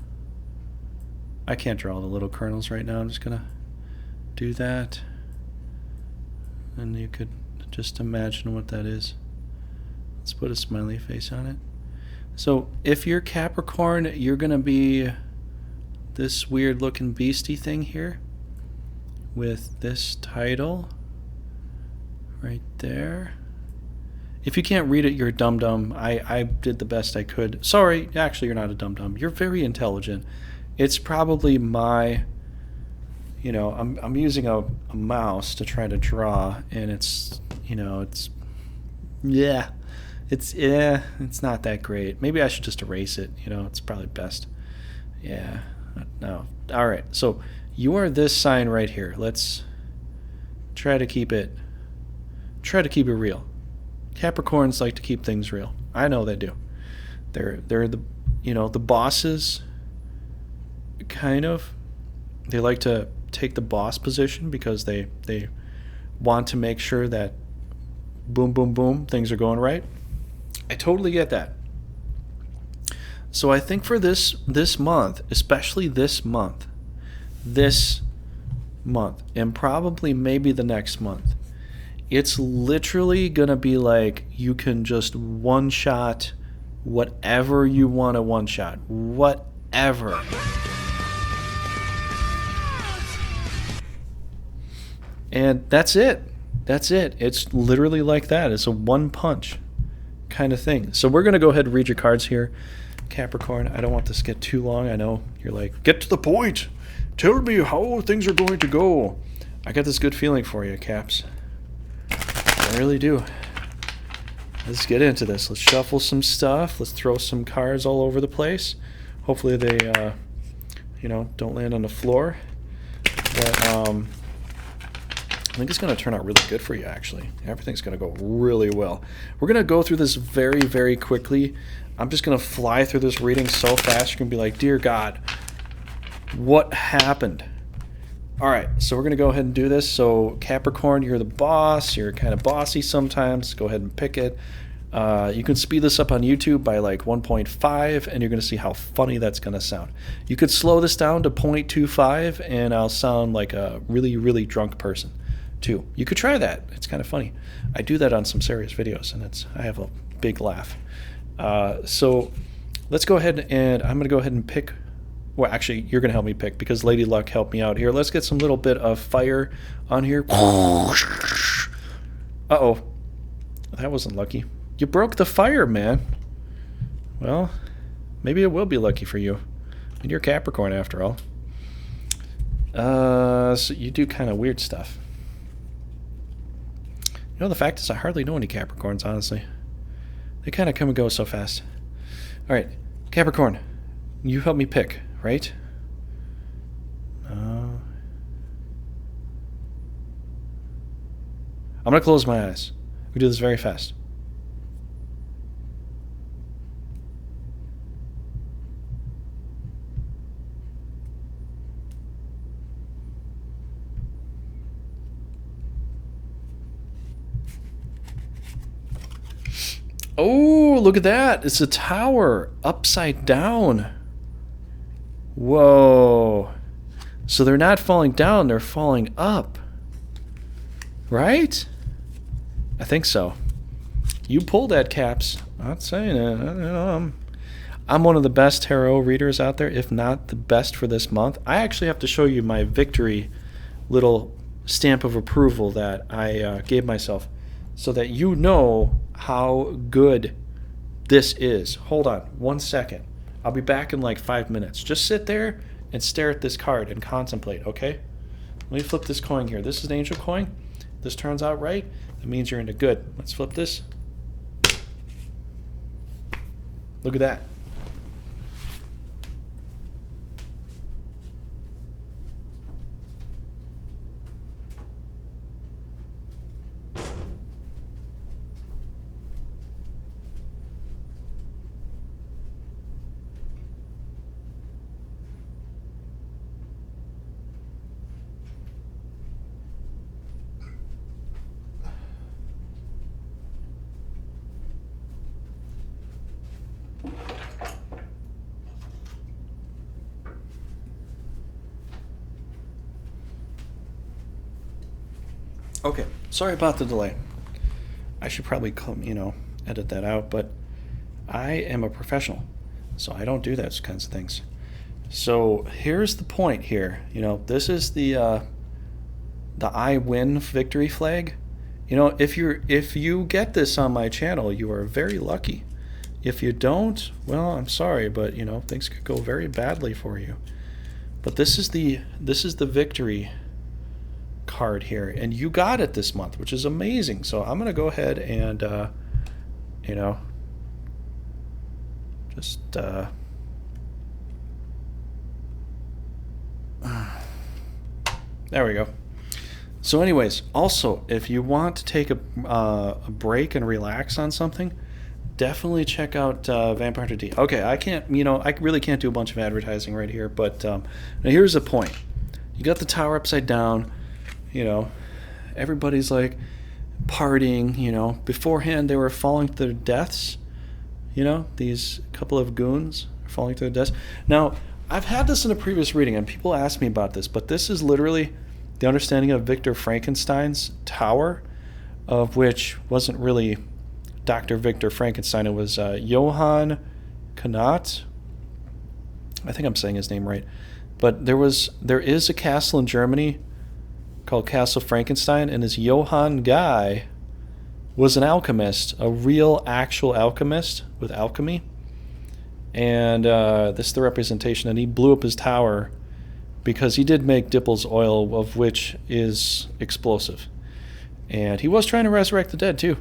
I can't draw the little kernels right now. I'm just gonna do that, and you could just imagine what that is. Let's put a smiley face on it. So if you're Capricorn, you're gonna be this weird looking beastie thing here with this title right there. If you can't read it, you're a dum-dum. I did the best I could. Sorry, actually you're not a dum-dum. You're very intelligent. It's probably my, you know, I'm using a mouse to try to draw, and it's, you know, it's not that great. Maybe I should just erase it, you know, it's probably best. Yeah, no. All right, so you are this sign right here. Let's try to keep it real. Capricorns like to keep things real. I know they do. They're the, you know, the bosses, kind of. They like to take the boss position because they want to make sure that boom, boom, boom, things are going right. I totally get that. So I think for this month, especially this month, and probably maybe the next month, it's literally going to be like you can just one-shot whatever you want to one-shot. Whatever. And that's it. That's it. It's literally like that. It's a one-punch kind of thing. So we're going to go ahead and read your cards here, Capricorn. I don't want this to get too long. I know you're like, get to the point. Tell me how things are going to go. I got this good feeling for you, Caps. I really do. Let's get into this. Let's shuffle some stuff. Let's throw some cards all over the place. Hopefully they, you know, don't land on the floor. But I think it's going to turn out really good for you, actually. Everything's going to go really well. We're going to go through this very, very quickly. I'm just going to fly through this reading so fast. You're going to be like, dear God, what happened? All right, so we're going to go ahead and do this. So Capricorn, you're the boss. You're kind of bossy sometimes. Go ahead and pick it. You can speed this up on YouTube by like 1.5, and you're going to see how funny that's going to sound. You could slow this down to 0.25, and I'll sound like a really, really drunk person, too. You could try that. It's kind of funny. I do that on some serious videos, and I have a big laugh. So let's go ahead, and I'm going to go ahead and pick. Well, actually, you're going to help me pick because Lady Luck helped me out here. Let's get some little bit of fire on here. Uh-oh. That wasn't lucky. You broke the fire, man. Well, maybe it will be lucky for you. And you're Capricorn, after all. So you do kind of weird stuff. You know, the fact is I hardly know any Capricorns, honestly. They kind of come and go so fast. All right, Capricorn, you help me pick, right? I'm going to close my eyes. We do this very fast. Oh, look at that. It's a tower upside down. Whoa. So they're not falling down, they're falling up. Right? I think so. You pulled that, Caps. I'm not saying it. I'm one of the best tarot readers out there, if not the best for this month. I actually have to show you my victory little stamp of approval that I gave myself so that you know how good this is. Hold on 1 second. I'll be back in like 5 minutes. Just sit there and stare at this card and contemplate, okay? Let me flip this coin here. This is an angel coin. This turns out right. That means you're into good. Let's flip this. Look at that. Okay, sorry about the delay. I should probably, edit that out, but I am a professional, so I don't do those kinds of things. So here's the point here. This is the I win victory flag. If you get this on my channel, you are very lucky. If you don't, well, I'm sorry, but things could go very badly for you. But this is the victory card here, and you got it this month, which is amazing. So I'm gonna go ahead and just there we go. So anyways, also if you want to take a break and relax on something, definitely check out Vampire Hunter D. Okay, I can't, I really can't do a bunch of advertising right here, but now here's the point. You got the tower upside down. Everybody's like partying, beforehand they were falling to their deaths, these couple of goons are falling to their deaths. Now, I've had this in a previous reading, and people ask me about this, but this is literally the understanding of Victor Frankenstein's tower, of which wasn't really Dr. Victor Frankenstein, it was Johann Knott. I think I'm saying his name right. But there is a castle in Germany called Castle Frankenstein, and this Johann guy was an alchemist, a real actual alchemist with alchemy, and this is the representation, and he blew up his tower because he did make Dippel's oil, of which is explosive, and he was trying to resurrect the dead too.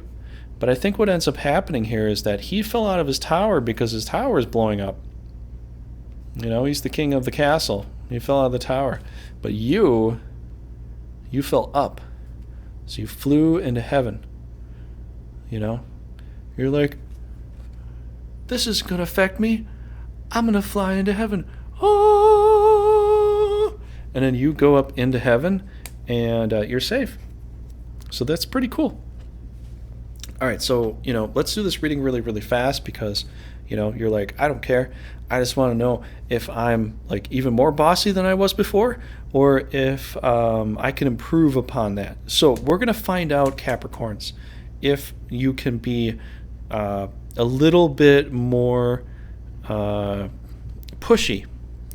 But I think what ends up happening here is that he fell out of his tower because his tower is blowing up. He's the king of the castle. He fell out of the tower, but you fell up, so you flew into heaven. You're like, this is gonna affect me. I'm gonna fly into heaven. Oh! And then you go up into heaven, and you're safe. So that's pretty cool. All right, so, let's do this reading really, really fast because, you're like, I don't care. I just want to know if I'm like even more bossy than I was before, or if I can improve upon that. So we're going to find out, Capricorns, if you can be a little bit more pushy.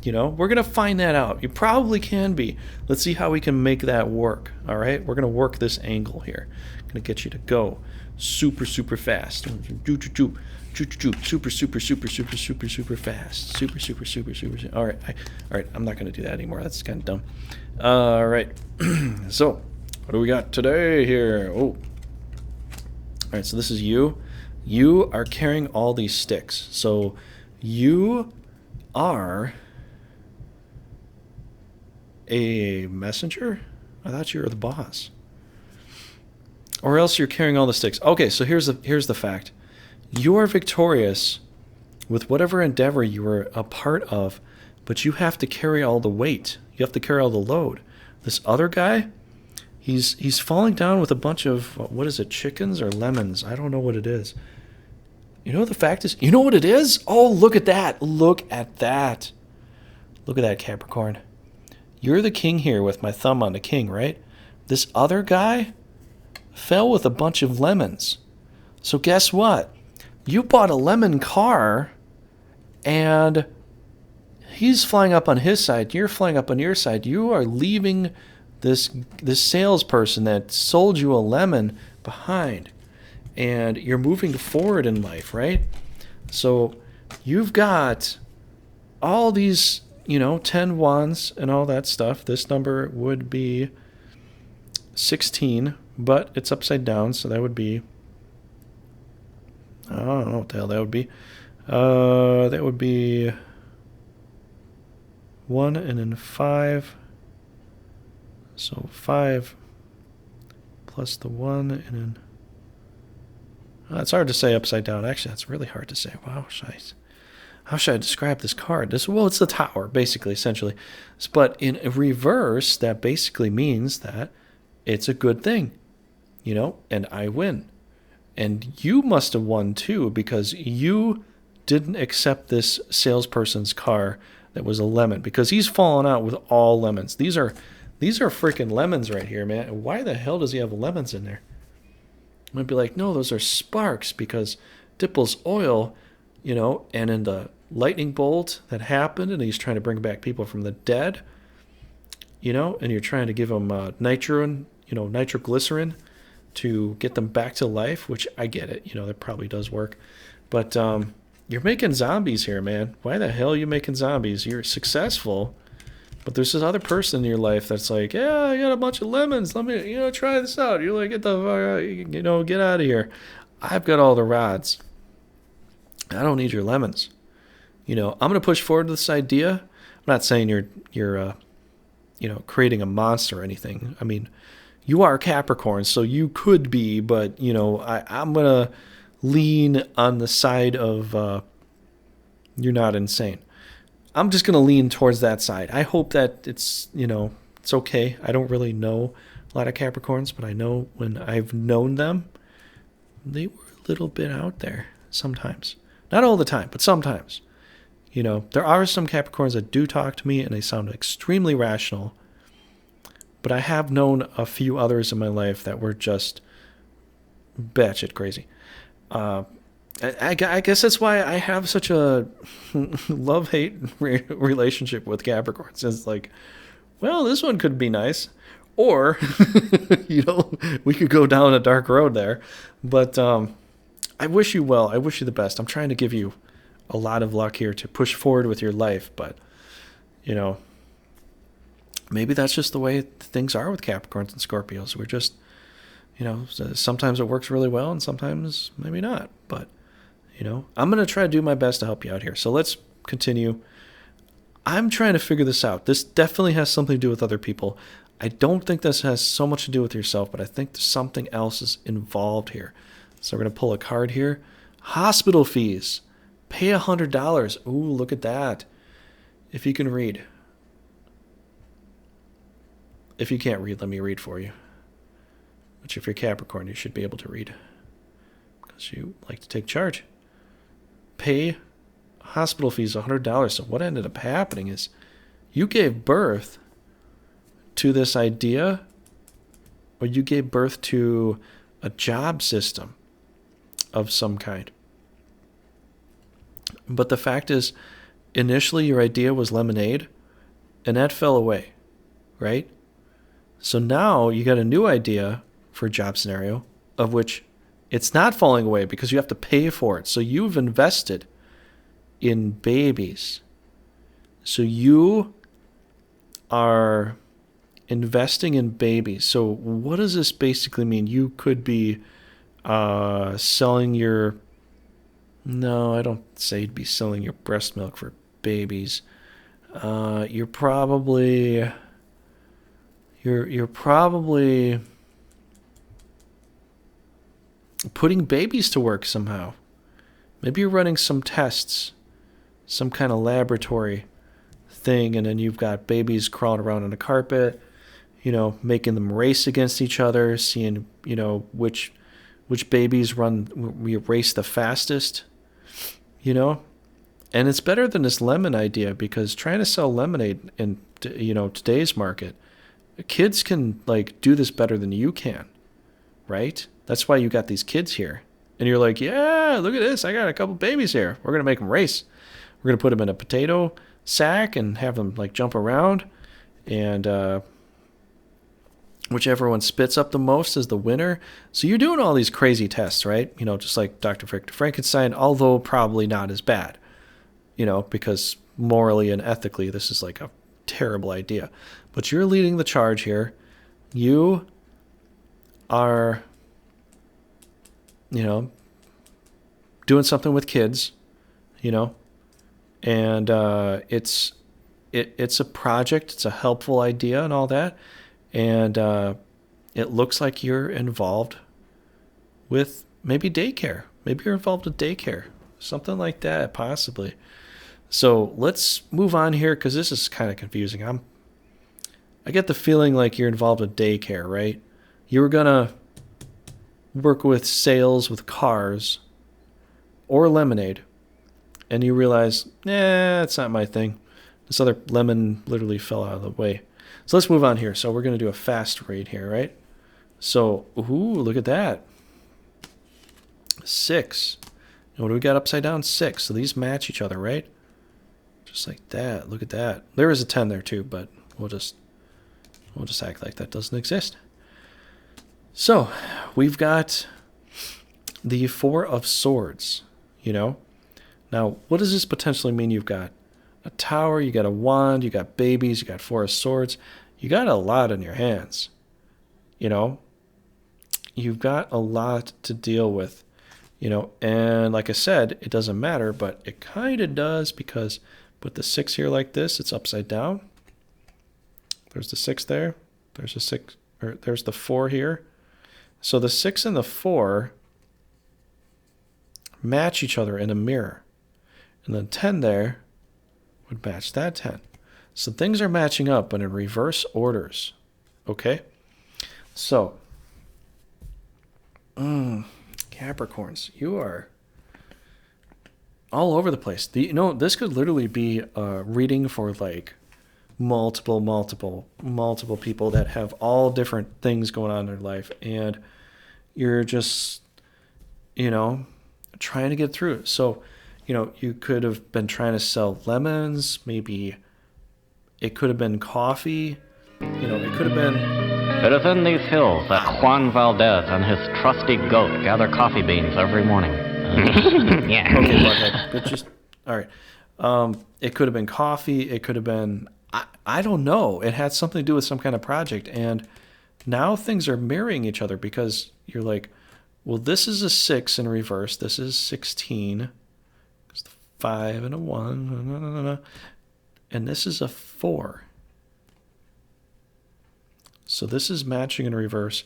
We're going to find that out. You probably can be. Let's see how we can make that work. All right, we're going to work this angle here. Going to get you to go super, super fast. Super, super, super, super, super, super fast. Super, super, super, super. All right. I'm not going to do that anymore. That's kind of dumb. All right. So, what do we got today here? Oh. All right. So this is you. You are carrying all these sticks. So you are a messenger? I thought you were the boss. Or else you're carrying all the sticks. Okay, so here's the fact. You are victorious with whatever endeavor you were a part of, but you have to carry all the weight. You have to carry all the load. This other guy, he's falling down with a bunch of, what is it, chickens or lemons? I don't know what it is. The fact is, you know what it is? Oh, look at that. Look at that. Look at that, Capricorn. You're the king here with my thumb on the king, right? This other guy fell with a bunch of lemons. So guess what? You bought a lemon car, and he's flying up on his side. You're flying up on your side. You are leaving this salesperson that sold you a lemon behind, and you're moving forward in life, right? So you've got all these, 10 wands and all that stuff. This number would be 16, but it's upside down, so that would be, I don't know what the hell that would be. That would be 1 and then 5. So 5 plus the 1 and then... it's hard to say upside down. Actually, that's really hard to say. Wow, how should I describe this card? It's the tower, basically, essentially. But in reverse, that basically means that it's a good thing, and I win. And you must have won too, because you didn't accept this salesperson's car that was a lemon, because he's fallen out with all lemons. These are freaking lemons right here, man. Why the hell does he have lemons in there? I might be like, no, those are sparks, because Dipple's oil, and in the lightning bolt that happened, and he's trying to bring back people from the dead, and you're trying to give them nitroglycerin to get them back to life, which I get it, that probably does work. But you're making zombies here, man. Why the hell are you making zombies? You're successful, but there's this other person in your life that's like, yeah, I got a bunch of lemons. Let me, try this out. You're like, get the fuck out, get out of here. I've got all the rods. I don't need your lemons. I'm going to push forward with this idea. I'm not saying you're creating a monster or anything. I mean, you are Capricorn, so you could be, but, I'm going to lean on the side of you're not insane. I'm just going to lean towards that side. I hope that it's okay. I don't really know a lot of Capricorns, but I know when I've known them, they were a little bit out there sometimes. Not all the time, but sometimes. There are some Capricorns that do talk to me, and they sound extremely rational. But I have known a few others in my life that were just batshit crazy. I guess that's why I have such a love-hate relationship with Capricorns. It's like, well, this one could be nice. Or, we could go down a dark road there. But I wish you well. I wish you the best. I'm trying to give you a lot of luck here to push forward with your life. But, maybe that's just the way things are with Capricorns and Scorpios. We're just, sometimes it works really well and sometimes maybe not. But, I'm going to try to do my best to help you out here. So let's continue. I'm trying to figure this out. This definitely has something to do with other people. I don't think this has so much to do with yourself, but I think something else is involved here. So we're going to pull a card here. Hospital fees. Pay $100. Ooh, look at that. If you can read. If you can't read, let me read for you. Which if you're Capricorn, you should be able to read. because you like to take charge. Pay hospital fees $100. So what ended up happening is you gave birth to this idea, or you gave birth to a job system of some kind. But the fact is, initially your idea was lemonade, and that fell away, right? So now you got a new idea for a job scenario, of which it's not falling away because you have to pay for it. So you've invested in babies. So you are investing in babies. So what does this basically mean? You could be selling your... No, I don't say you'd be selling your breast milk for babies. You're probably putting babies to work somehow. Maybe you're running some tests, some kind of laboratory thing, and then you've got babies crawling around on the carpet, making them race against each other, seeing, which babies race the fastest, And it's better than this lemon idea, because trying to sell lemonade in, today's market, kids can do this better than you can, right? That's why you got these kids here. And you're like, yeah, look at this. I got a couple babies here. We're going to make them race. We're going to put them in a potato sack and have them jump around. And whichever one spits up the most is the winner. So you're doing all these crazy tests, right? Just like Dr. Victor Frankenstein, although probably not as bad, because morally and ethically, this is a terrible idea. But you're leading the charge here. You are... doing something with kids, and it's a project, it's a helpful idea and all that, and it looks like you're involved with maybe daycare. Maybe you're involved with daycare, something like that, possibly. So let's move on here, because this is kind of confusing. I get the feeling like you're involved with daycare, right? You were gonna work with sales with cars or lemonade, and you realize, it's not my thing. This other lemon literally fell out of the way. So let's move on here. So we're going to do a fast read here, right? So, look at that. 6. And what do we got upside down? 6. So these match each other, right? Just like that. Look at that. There is a 10 there too, but we'll just act like that doesn't exist. So we've got the 4 of Swords, Now, what does this potentially mean? You've got a tower, you got a wand, you got babies, you got 4 of Swords. You got a lot on your hands, You've got a lot to deal with, And like I said, it doesn't matter, but it kind of does, because with the 6 here like this, it's upside down. There's the 6 there. There's a 6, or there's the 4 here. So the 6 and the 4 match each other in a mirror. And the 10 there would match that 10. So things are matching up, but in reverse orders. Okay? So, Capricorns, you are all over the place. This could literally be a reading for multiple people that have all different things going on in their life, and you're just trying to get through it. So you could have been trying to sell lemons, maybe it could have been coffee, it could have been... It is in these hills that Juan Valdez and his trusty goat gather coffee beans every morning. Yeah. Okay, Buckhead, but just... All right. It could have been coffee, it could have been... I don't know. It had something to do with some kind of project, and now things are mirroring each other, because you're like, well, this is a 6 in reverse. This is 16. It's the 5 and a 1. And this is a 4. So this is matching in reverse.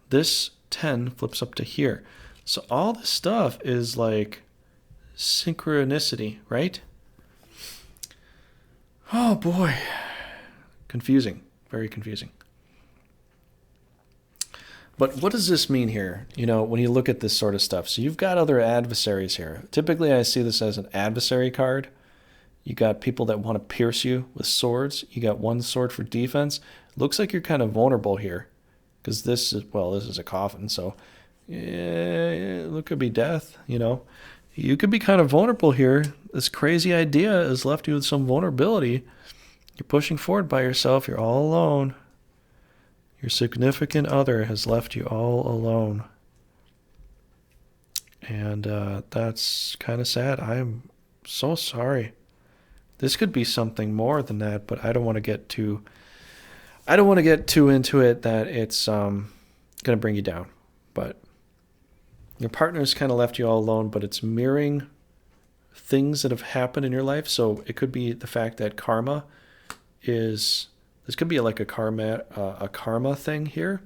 This 10 flips up to here. So all this stuff is synchronicity, right? Oh boy. Confusing. Very confusing. But what does this mean here, when you look at this sort of stuff? So you've got other adversaries here. Typically, I see this as an adversary card. You got people that want to pierce you with swords. You got one sword for defense. Looks like you're kind of vulnerable here because this is a coffin. So it could be death, You could be kind of vulnerable here. This crazy idea has left you with some vulnerability. You're pushing forward by yourself. You're all alone. Your significant other has left you all alone. And that's kind of sad. I am so sorry. This could be something more than that, but I don't want to get too into it that it's going to bring you down. But your partner's kind of left you all alone, but it's mirroring things that have happened in your life. So it could be the fact that this could be like a karma thing here.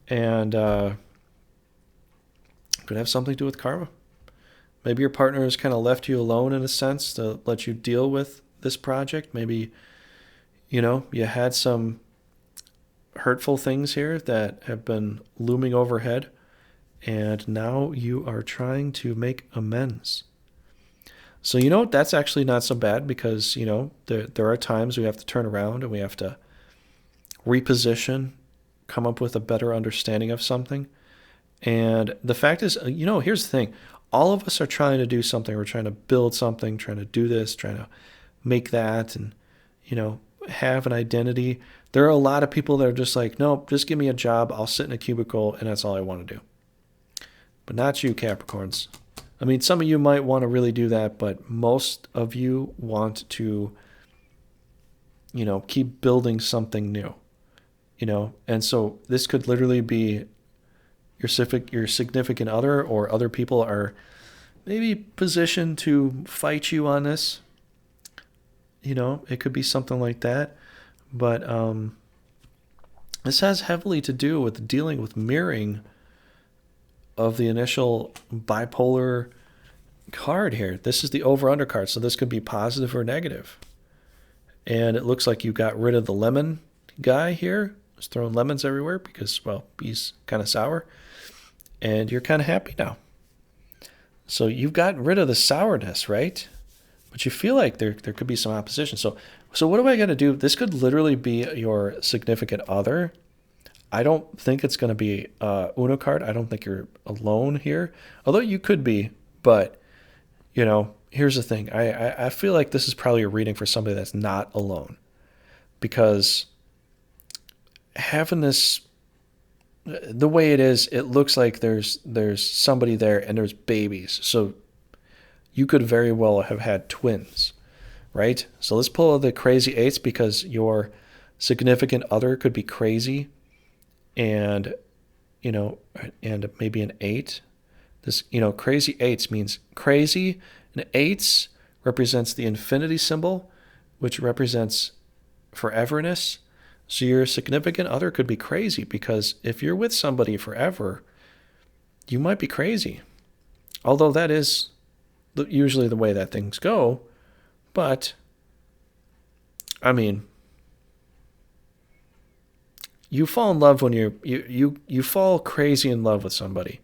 And could have something to do with karma. Maybe your partner has kind of left you alone in a sense to let you deal with this project. Maybe, you had some hurtful things here that have been looming overhead, and now you are trying to make amends. So, that's actually not so bad because, there are times we have to turn around and we have to reposition, come up with a better understanding of something. And the fact is, here's the thing. All of us are trying to do something. We're trying to build something, trying to do this, trying to make that, and, have an identity. There are a lot of people that are just like, nope, just give me a job. I'll sit in a cubicle and that's all I want to do. But not you, Capricorns. I mean, some of you might want to really do that, but most of you want to, keep building something new, And so this could literally be your significant other, or other people are maybe positioned to fight you on this. It could be something like that. But this has heavily to do with dealing with mirroring of the initial bipolar card here. This is the over-under card, so this could be positive or negative. And it looks like you got rid of the lemon guy here. He's throwing lemons everywhere because, he's kind of sour. And you're kind of happy now. So you've gotten rid of the sourness, right? But you feel like there could be some opposition. So what do I got to do? This could literally be your significant other. I don't think it's going to be Uno card. I don't think you're alone here. Although you could be, but, here's the thing. I feel like this is probably a reading for somebody that's not alone. Because having this, the way it is, it looks like there's somebody there and there's babies. So you could very well have had twins, right? So let's pull the crazy eights because your significant other could be crazy. And, and maybe an 8. This, crazy 8s means crazy. And 8s represents the infinity symbol, which represents foreverness. So your significant other could be crazy because if you're with somebody forever, you might be crazy. Although that is usually the way that things go. But, I mean, you fall in love when you fall crazy in love with somebody,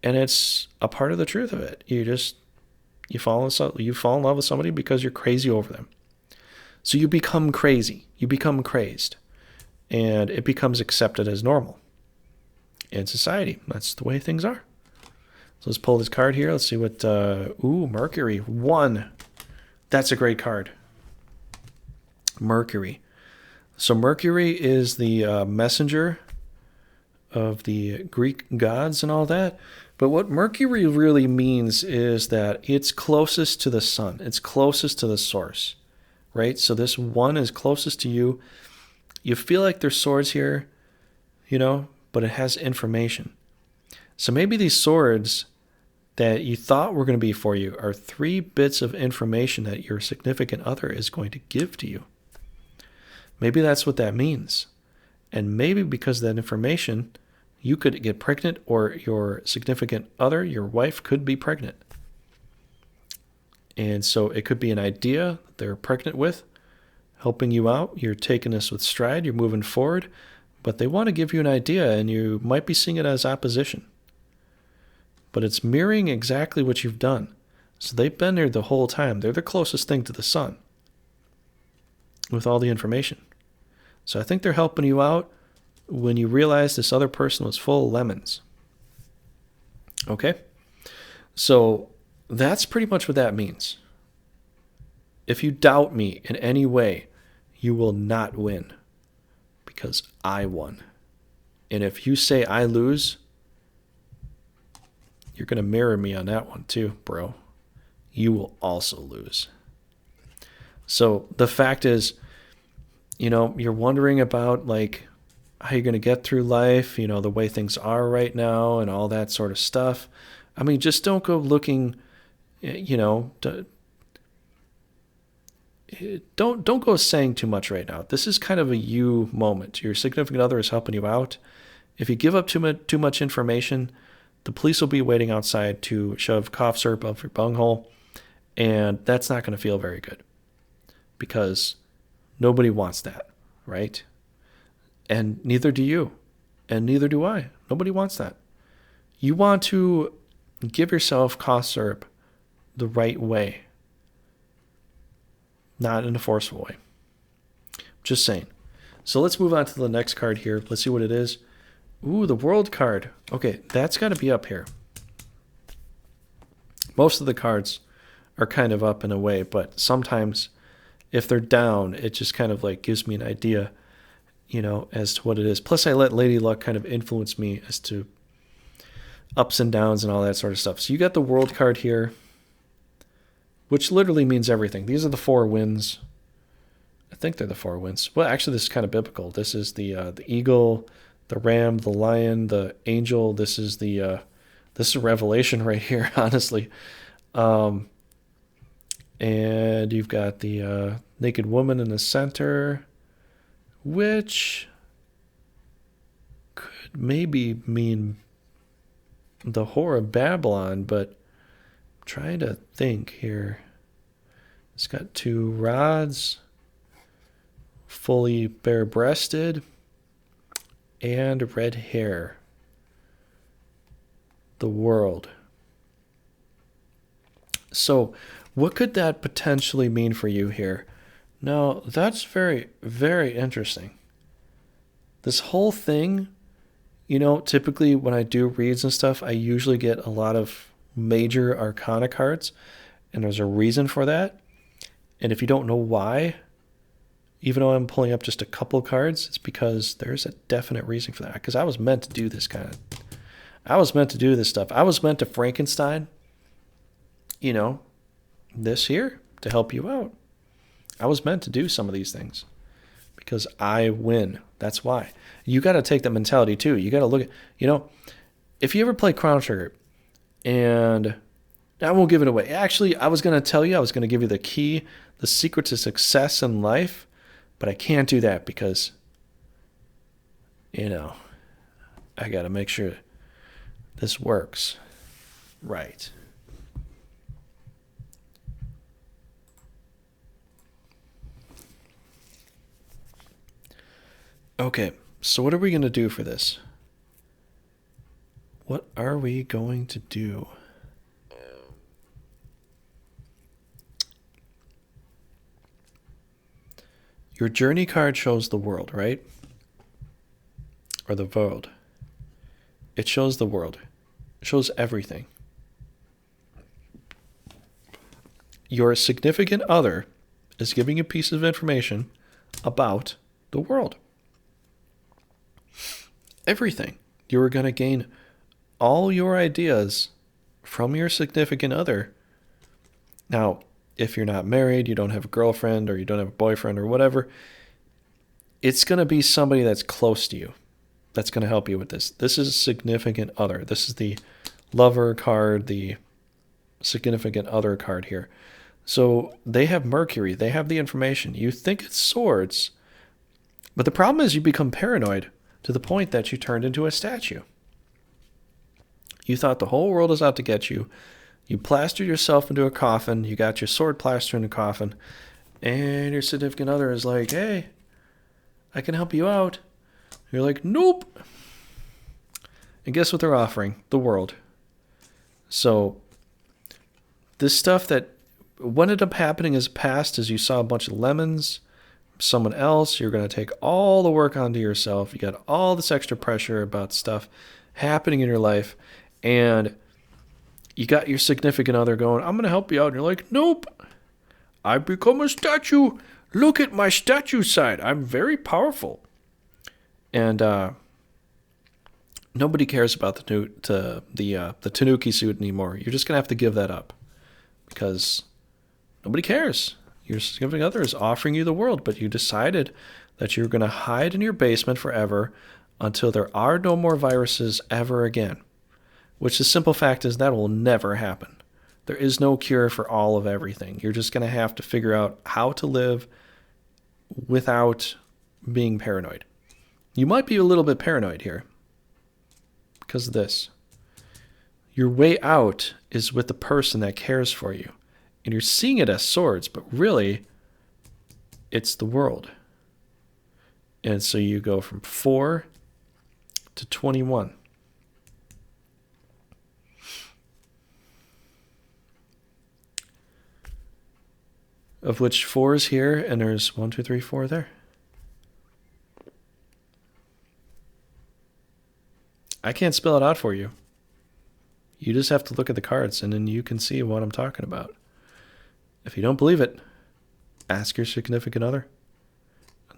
and it's a part of the truth of it. You fall in love with somebody because you're crazy over them. So you become crazy, you become crazed, and it becomes accepted as normal in society. That's the way things are. So let's pull this card here. Let's see what. Mercury 1. That's a great card. Mercury. So Mercury is the messenger of the Greek gods and all that. But what Mercury really means is that it's closest to the sun. It's closest to the source, right? So this 1 is closest to you. You feel like there's swords here, but it has information. So maybe these swords that you thought were going to be for you are 3 bits of information that your significant other is going to give to you. Maybe that's what that means. And maybe because of that information, you could get pregnant, or your significant other, your wife, could be pregnant. And so it could be an idea that they're pregnant with, helping you out. You're taking this with stride. You're moving forward. but they want to give you an idea, and you might be seeing it as opposition. But it's mirroring exactly what you've done. So they've been there the whole time. They're the closest thing to the sun with all the information. So I think they're helping you out when you realize this other person was full of lemons. Okay? So that's pretty much what that means. If you doubt me in any way, you will not win, because I won. And if you say I lose, you're going to mirror me on that one too, bro. You will also lose. So the fact is, you're wondering about like how you're going to get through life, the way things are right now and all that sort of stuff. I mean, just don't go looking, don't go saying too much right now. This is kind of a you moment. Your significant other is helping you out. If you give up too much information, the police will be waiting outside to shove cough syrup up your bunghole, and that's not going to feel very good, because nobody wants that, right? And neither do you, and neither do I. Nobody wants that. You want to give yourself cough syrup the right way, not in a forceful way. Just saying. So let's move on to the next card here. Let's see what it is. Ooh, the World card. Okay, that's got to be up here. Most of the cards are kind of up in a way, but sometimes if they're down, it just kind of like gives me an idea, as to what it is. Plus, I let Lady Luck kind of influence me as to ups and downs and all that sort of stuff. So you got the World card here, which literally means everything. These are the 4 winds. I think they're the 4 winds. Well, actually, this is kind of biblical. This is the eagle, the ram, the lion, the angel. This is Revelation right here, honestly. And you've got the naked woman in the center, which could maybe mean the whore of Babylon, but I'm trying to think here. It's got 2 rods, fully bare-breasted, and red hair. The world. So what could that potentially mean for you here? Now, that's very, very interesting. This whole thing, typically when I do reads and stuff, I usually get a lot of major arcana cards, and there's a reason for that. And if you don't know why, even though I'm pulling up just a couple of cards, it's because there's a definite reason for that. Because I was meant to do this I was meant to do this stuff. I was meant to Frankenstein, this here to help you out. I was meant to do some of these things because I win. That's why. You got to take that mentality too. You got to look at, if you ever play Chrono Trigger, and I won't give it away. Actually, I was going to tell you, I was going to give you the key, the secret to success in life, but I can't do that because, I got to make sure this works right. Okay, so what are we going to do for this? What are we going to do? Your journey card shows the world, right? Or the world. It shows the world. It shows everything. Your significant other is giving you a piece of information about the world. Everything. You are going to gain all your ideas from your significant other. Now, if you're not married, you don't have a girlfriend, or you don't have a boyfriend, or whatever, it's going to be somebody that's close to you that's going to help you with this. This is a significant other. This is the lover card, the significant other card here. So they have Mercury. They have the information. You think it's swords, but the problem is you become paranoid to the point that you turned into a statue. You thought the whole world is out to get you. You plastered yourself into a coffin. You got your sword plaster in a coffin. And your significant other is like, hey, I can help you out. You're like, nope. And guess what they're offering? The world. So this stuff that what ended up happening is past is you saw a bunch of lemons, someone else, you're going to take all the work onto yourself. You got all this extra pressure about stuff happening in your life, and you got your significant other going, I'm going to help you out. And you're like, nope, I've become a statue. Look at my statue side. I'm very powerful. And nobody cares about the Tanuki suit anymore. You're just going to have to give that up because nobody cares. Your significant other is offering you the world, but you decided that you're going to hide in your basement forever until there are no more viruses ever again, which the simple fact is that will never happen. There is no cure for all of everything. You're just going to have to figure out how to live without being paranoid. You might be a little bit paranoid here because of this. Your way out is with the person that cares for you. And you're seeing it as swords, but really, it's the world. And so you go from 4 to 21. Of which 4 is here, and there's 1, 2, 3, 4 there. I can't spell it out for you. You just have to look at the cards, and then you can see what I'm talking about. If you don't believe it, ask your significant other.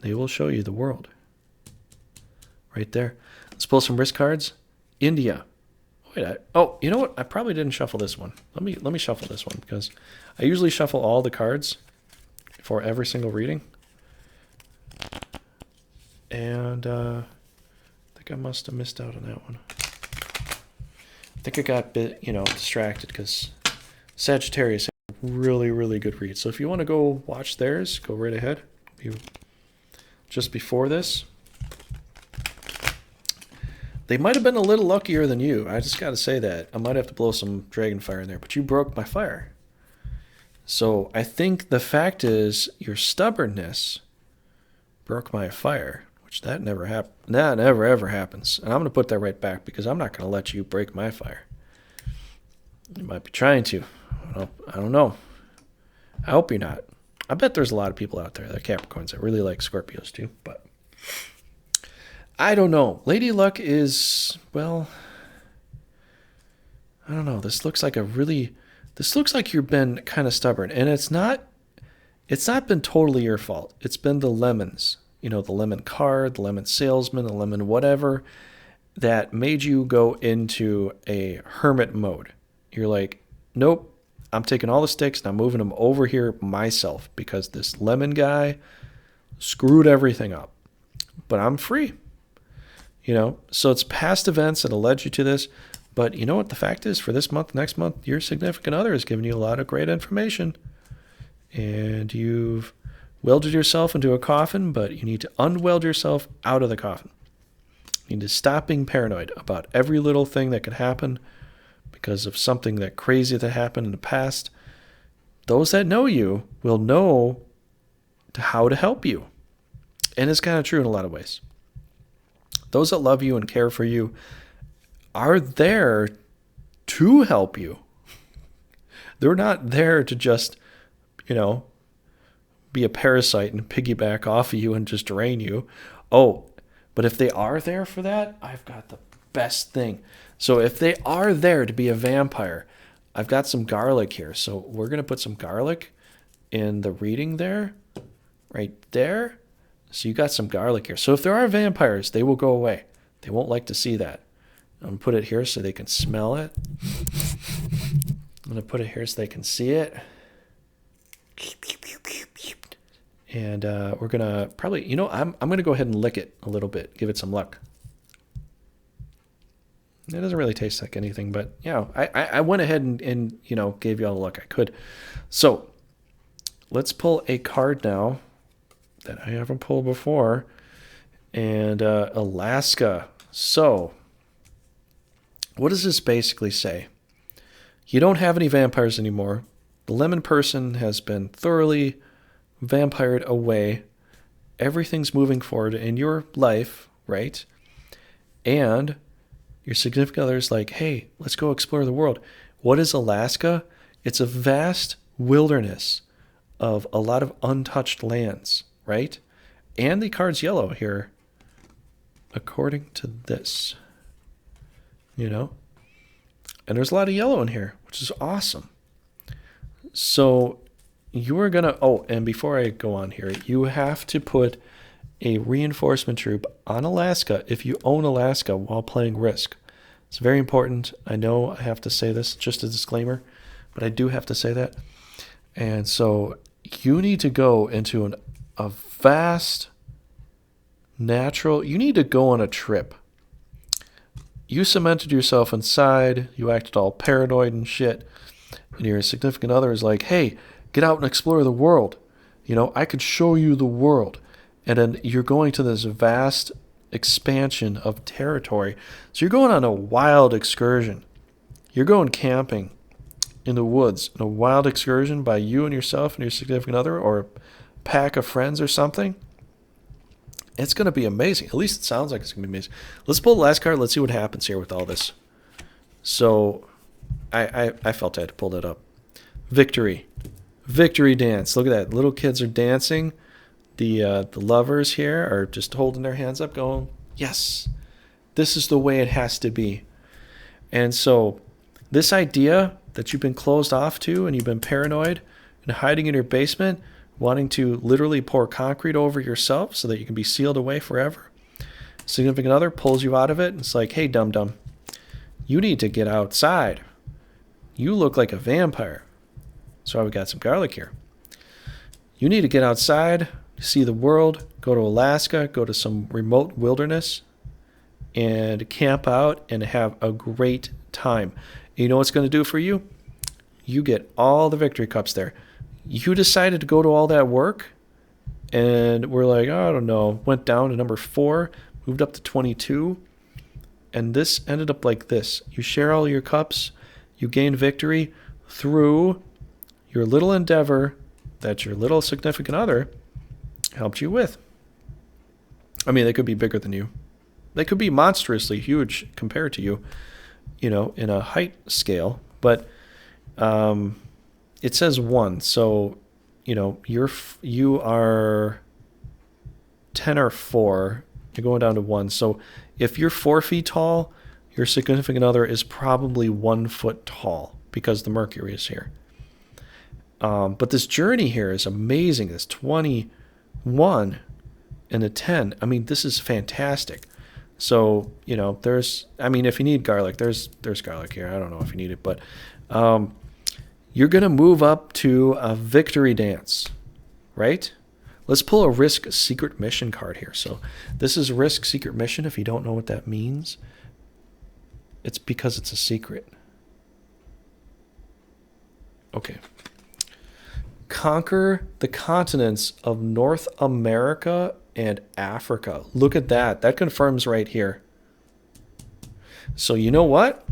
They will show you the world. Right there. Let's pull some risk cards. India. Wait, oh, you know what? I probably didn't shuffle this one. Let me shuffle this one because I usually shuffle all the cards for every single reading. And I think I must have missed out on that one. I think I got distracted because Sagittarius really, really good read. So if you want to go watch theirs, go right ahead. Just before this, they might have been a little luckier than you. I just got to say that. I might have to blow some dragon fire in there, but you broke my fire. So I think the fact is your stubbornness broke my fire, which that never happened. That never ever happens. And I'm going to put that right back because I'm not going to let you break my fire. You might be trying to. I don't know. I hope you're not. I bet there's a lot of people out there that are Capricorns that really like Scorpios too, but I don't know. Lady Luck is, well, I don't know. This looks like you've been kind of stubborn, and it's not been totally your fault. It's been the lemons, the lemon card, the lemon salesman, the lemon whatever that made you go into a hermit mode. You're like, nope. I'm taking all the sticks and I'm moving them over here myself because this lemon guy screwed everything up. But I'm free. So it's past events that have led you to this. But you know what the fact is? For this month, next month, your significant other has given you a lot of great information. And you've welded yourself into a coffin, but you need to unweld yourself out of the coffin. You need to stop being paranoid about every little thing that could happen because of something that crazy that happened in the past. Those that know you will know how to help you. And it's kind of true in a lot of ways. Those that love you and care for you are there to help you. They're not there to just, be a parasite and piggyback off of you and just drain you. Oh, but if they are there for that, I've got the best thing. So if they are there to be a vampire, I've got some garlic here. So we're going to put some garlic in the reading there, right there. So you got some garlic here. So if there are vampires, they will go away. They won't like to see that. I'm going to put it here so they can smell it. I'm going to put it here so they can see it. And we're going to probably, I'm going to go ahead and lick it a little bit, give it some luck. It doesn't really taste like anything, but, I went ahead and gave you all the luck I could. So let's pull a card now that I haven't pulled before. And Alaska. So what does this basically say? You don't have any vampires anymore. The lemon person has been thoroughly vampired away. Everything's moving forward in your life right? And your significant other is like, hey, let's go explore the world. What is Alaska? It's a vast wilderness of a lot of untouched lands, right? And the card's yellow here, according to this, you know? And there's a lot of yellow in here, which is awesome. So you're going to, oh, and before I go on here, you have to put a reinforcement troop on Alaska if you own Alaska while playing Risk. It's very important. I know I have to say this, just a disclaimer, but I do have to say that. And so you need to go into a vast natural, you need to go on a trip. You cemented yourself inside, you acted all paranoid and shit, and your significant other is like, hey, get out and explore the world. You know, I could show you the world. And then you're going to this vast expansion of territory. So you're going on a wild excursion. You're going camping in the woods, in a wild excursion by you and yourself and your significant other, or a pack of friends or something. It's going to be amazing. At least it sounds like it's going to be amazing. Let's pull the last card. Let's see what happens here with all this. So I felt I had to pull that up. Victory. Victory dance. Look at that. Little kids are dancing. The lovers here are just holding their hands up going, yes, this is the way it has to be. And so this idea that you've been closed off to and you've been paranoid and hiding in your basement, wanting to literally pour concrete over yourself so that you can be sealed away forever. Significant other pulls you out of it and it's like, hey, dum-dum, you need to get outside. You look like a vampire. So I've got some garlic here. You need to get outside, see the world, go to Alaska, go to some remote wilderness, and camp out and have a great time. You know what's going to do for you? You get all the victory cups there. You decided to go to all that work, and we're like, oh, I don't know, went down to number 4, moved up to 22, and this ended up like this. You share all your cups, you gain victory through your little endeavor that your little significant other helped you with. I mean, they could be bigger than you. They could be monstrously huge compared to you, you know, in a height scale, but it says 1, so you know you are 10 or 4. You're going down to 1. So if you're 4 feet tall, your significant other is probably 1 foot tall because the Mercury is here. But this journey here is amazing. This 21 and a 10. I mean, this is fantastic. So you know, if you need garlic, there's garlic here. I don't know if you need it, but you're going to move up to a victory dance, right? Let's pull a Risk Secret Mission card here. So this is Risk Secret Mission. If you don't know what that means, it's because it's a secret. Okay. Conquer the continents of North America and Africa. Look at that. That confirms right here. So you know what?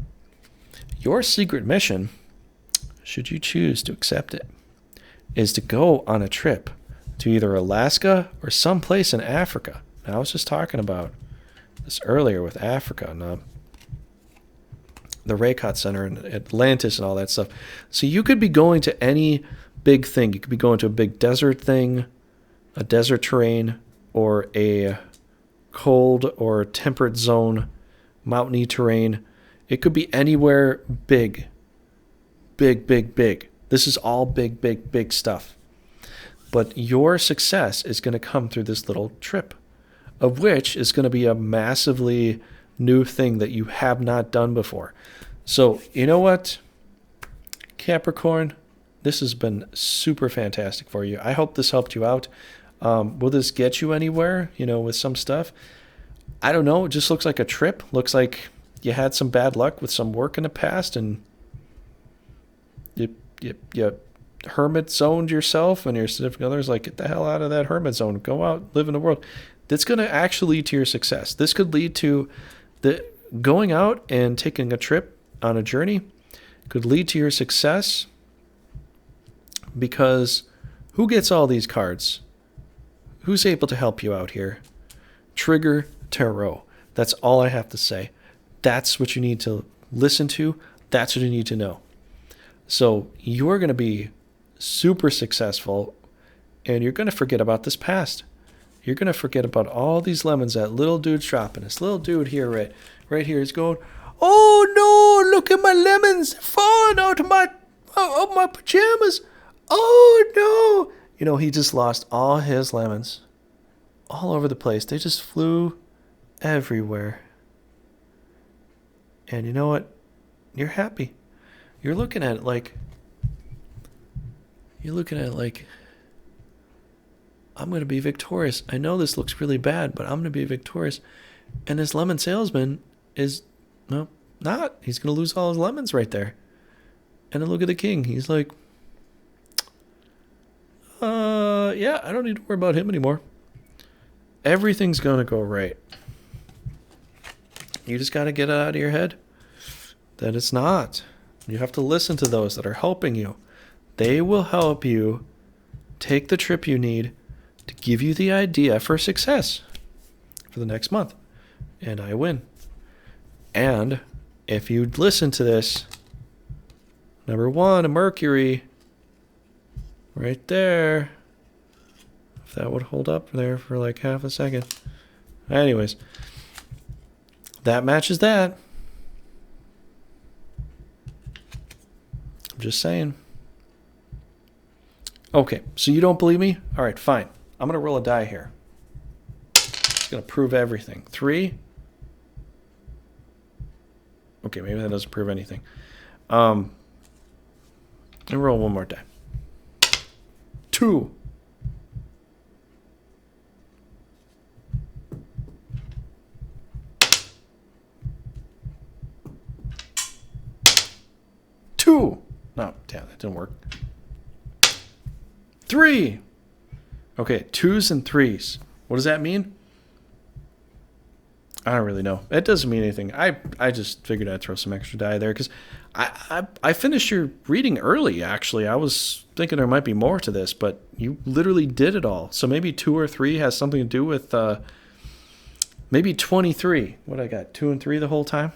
Your secret mission, should you choose to accept it, is to go on a trip to either Alaska or someplace in Africa. Now, I was just talking about this earlier with Africa and the Raycott Center and Atlantis and all that stuff. So you could be going to any big thing. You could be going to a big desert thing, a desert terrain, or a cold or temperate zone, mountainy terrain. It could be anywhere big. Big, big, big. This is all big, big, big stuff. But your success is going to come through this little trip, of which is going to be a massively new thing that you have not done before. So, you know what, Capricorn? This has been super fantastic for you. I hope this helped you out. Will this get you anywhere, you know, with some stuff? I don't know. It just looks like a trip. Looks like you had some bad luck with some work in the past and you hermit zoned yourself, and your significant other is like, get the hell out of that hermit zone. Go out, live in the world. That's going to actually lead to your success. This could lead to the going out and taking a trip on a journey could lead to your success, because who gets all these cards? Who's able to help you out here? Trigger tarot. That's all I have to say. That's what you need to listen to. That's what you need to know. So you're going to be super successful, and you're going to forget about this past. You're going to forget about all these lemons that little dude's dropping. This little dude here, right here is going, oh no, look at my lemons falling out of my pajamas. Oh no. You know, he just lost all his lemons all over the place. They just flew everywhere. And you know what? You're happy. You're looking at it like, I'm going to be victorious. I know this looks really bad, but I'm going to be victorious. And this lemon salesman is, no, not. He's going to lose all his lemons right there. And then look at the king. He's like, yeah, I don't need to worry about him anymore. Everything's going to go right. You just got to get it out of your head that it's not. You have to listen to those that are helping you. They will help you take the trip you need to give you the idea for success for the next month. And I win. And if you listen to this, number 1, a Mercury, right there. If that would hold up there for like half a second. Anyways, that matches that. I'm just saying. Okay, so you don't believe me? All right, fine. I'm going to roll a die here. It's going to prove everything. 3. Okay, maybe that doesn't prove anything. And roll one more die. 2. 2. No, damn, that didn't work. 3. Okay, 2s and 3s. What does that mean? I don't really know. It doesn't mean anything. I just figured I'd throw some extra die there because I finished your reading early, actually. I was thinking there might be more to this, but you literally did it all. So maybe 2 or 3 has something to do with maybe 23. What I got? 2 and 3 the whole time?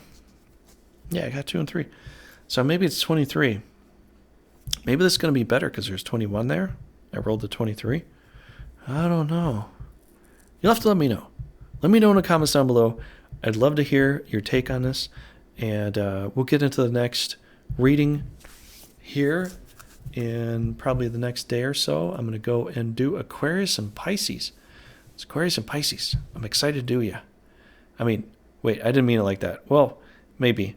Yeah, I got 2 and 3. So maybe it's 23. Maybe this is going to be better because there's 21 there. I rolled the 23. I don't know. You'll have to let me know. Let me know in the comments down below. I'd love to hear your take on this. And we'll get into the next reading here in probably the next day or so. I'm going to go and do Aquarius and Pisces. It's Aquarius and Pisces. I'm excited to do you. I mean, wait, I didn't mean it like that. Well, maybe.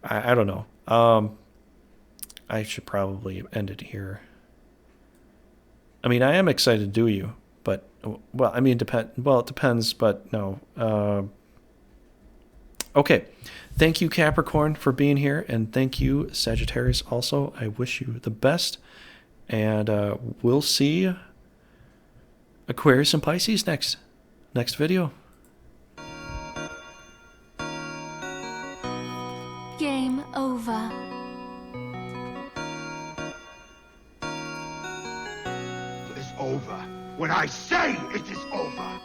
I don't know. I should probably end it here. I mean, I am excited to do you, but, well, I mean, it depends, but no. Okay. Thank you, Capricorn, for being here, and thank you, Sagittarius, also. I wish you the best, and we'll see Aquarius and Pisces next video. Game over. It's over when I say it is over.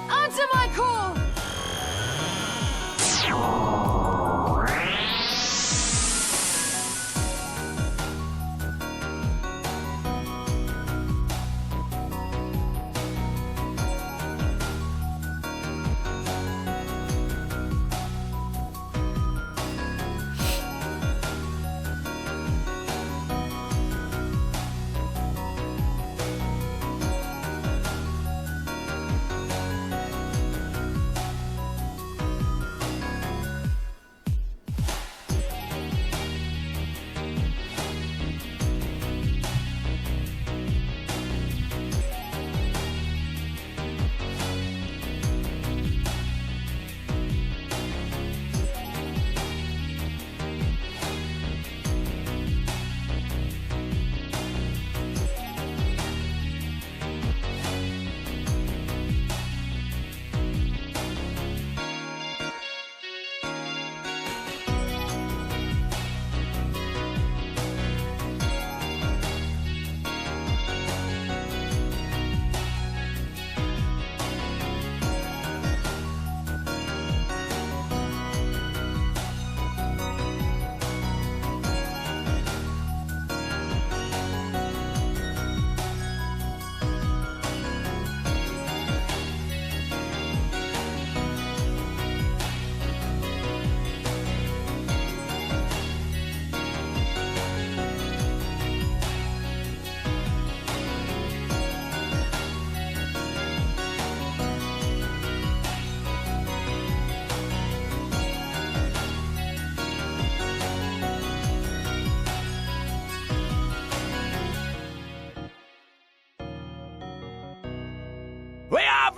Answer my call!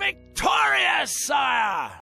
victorious, sire!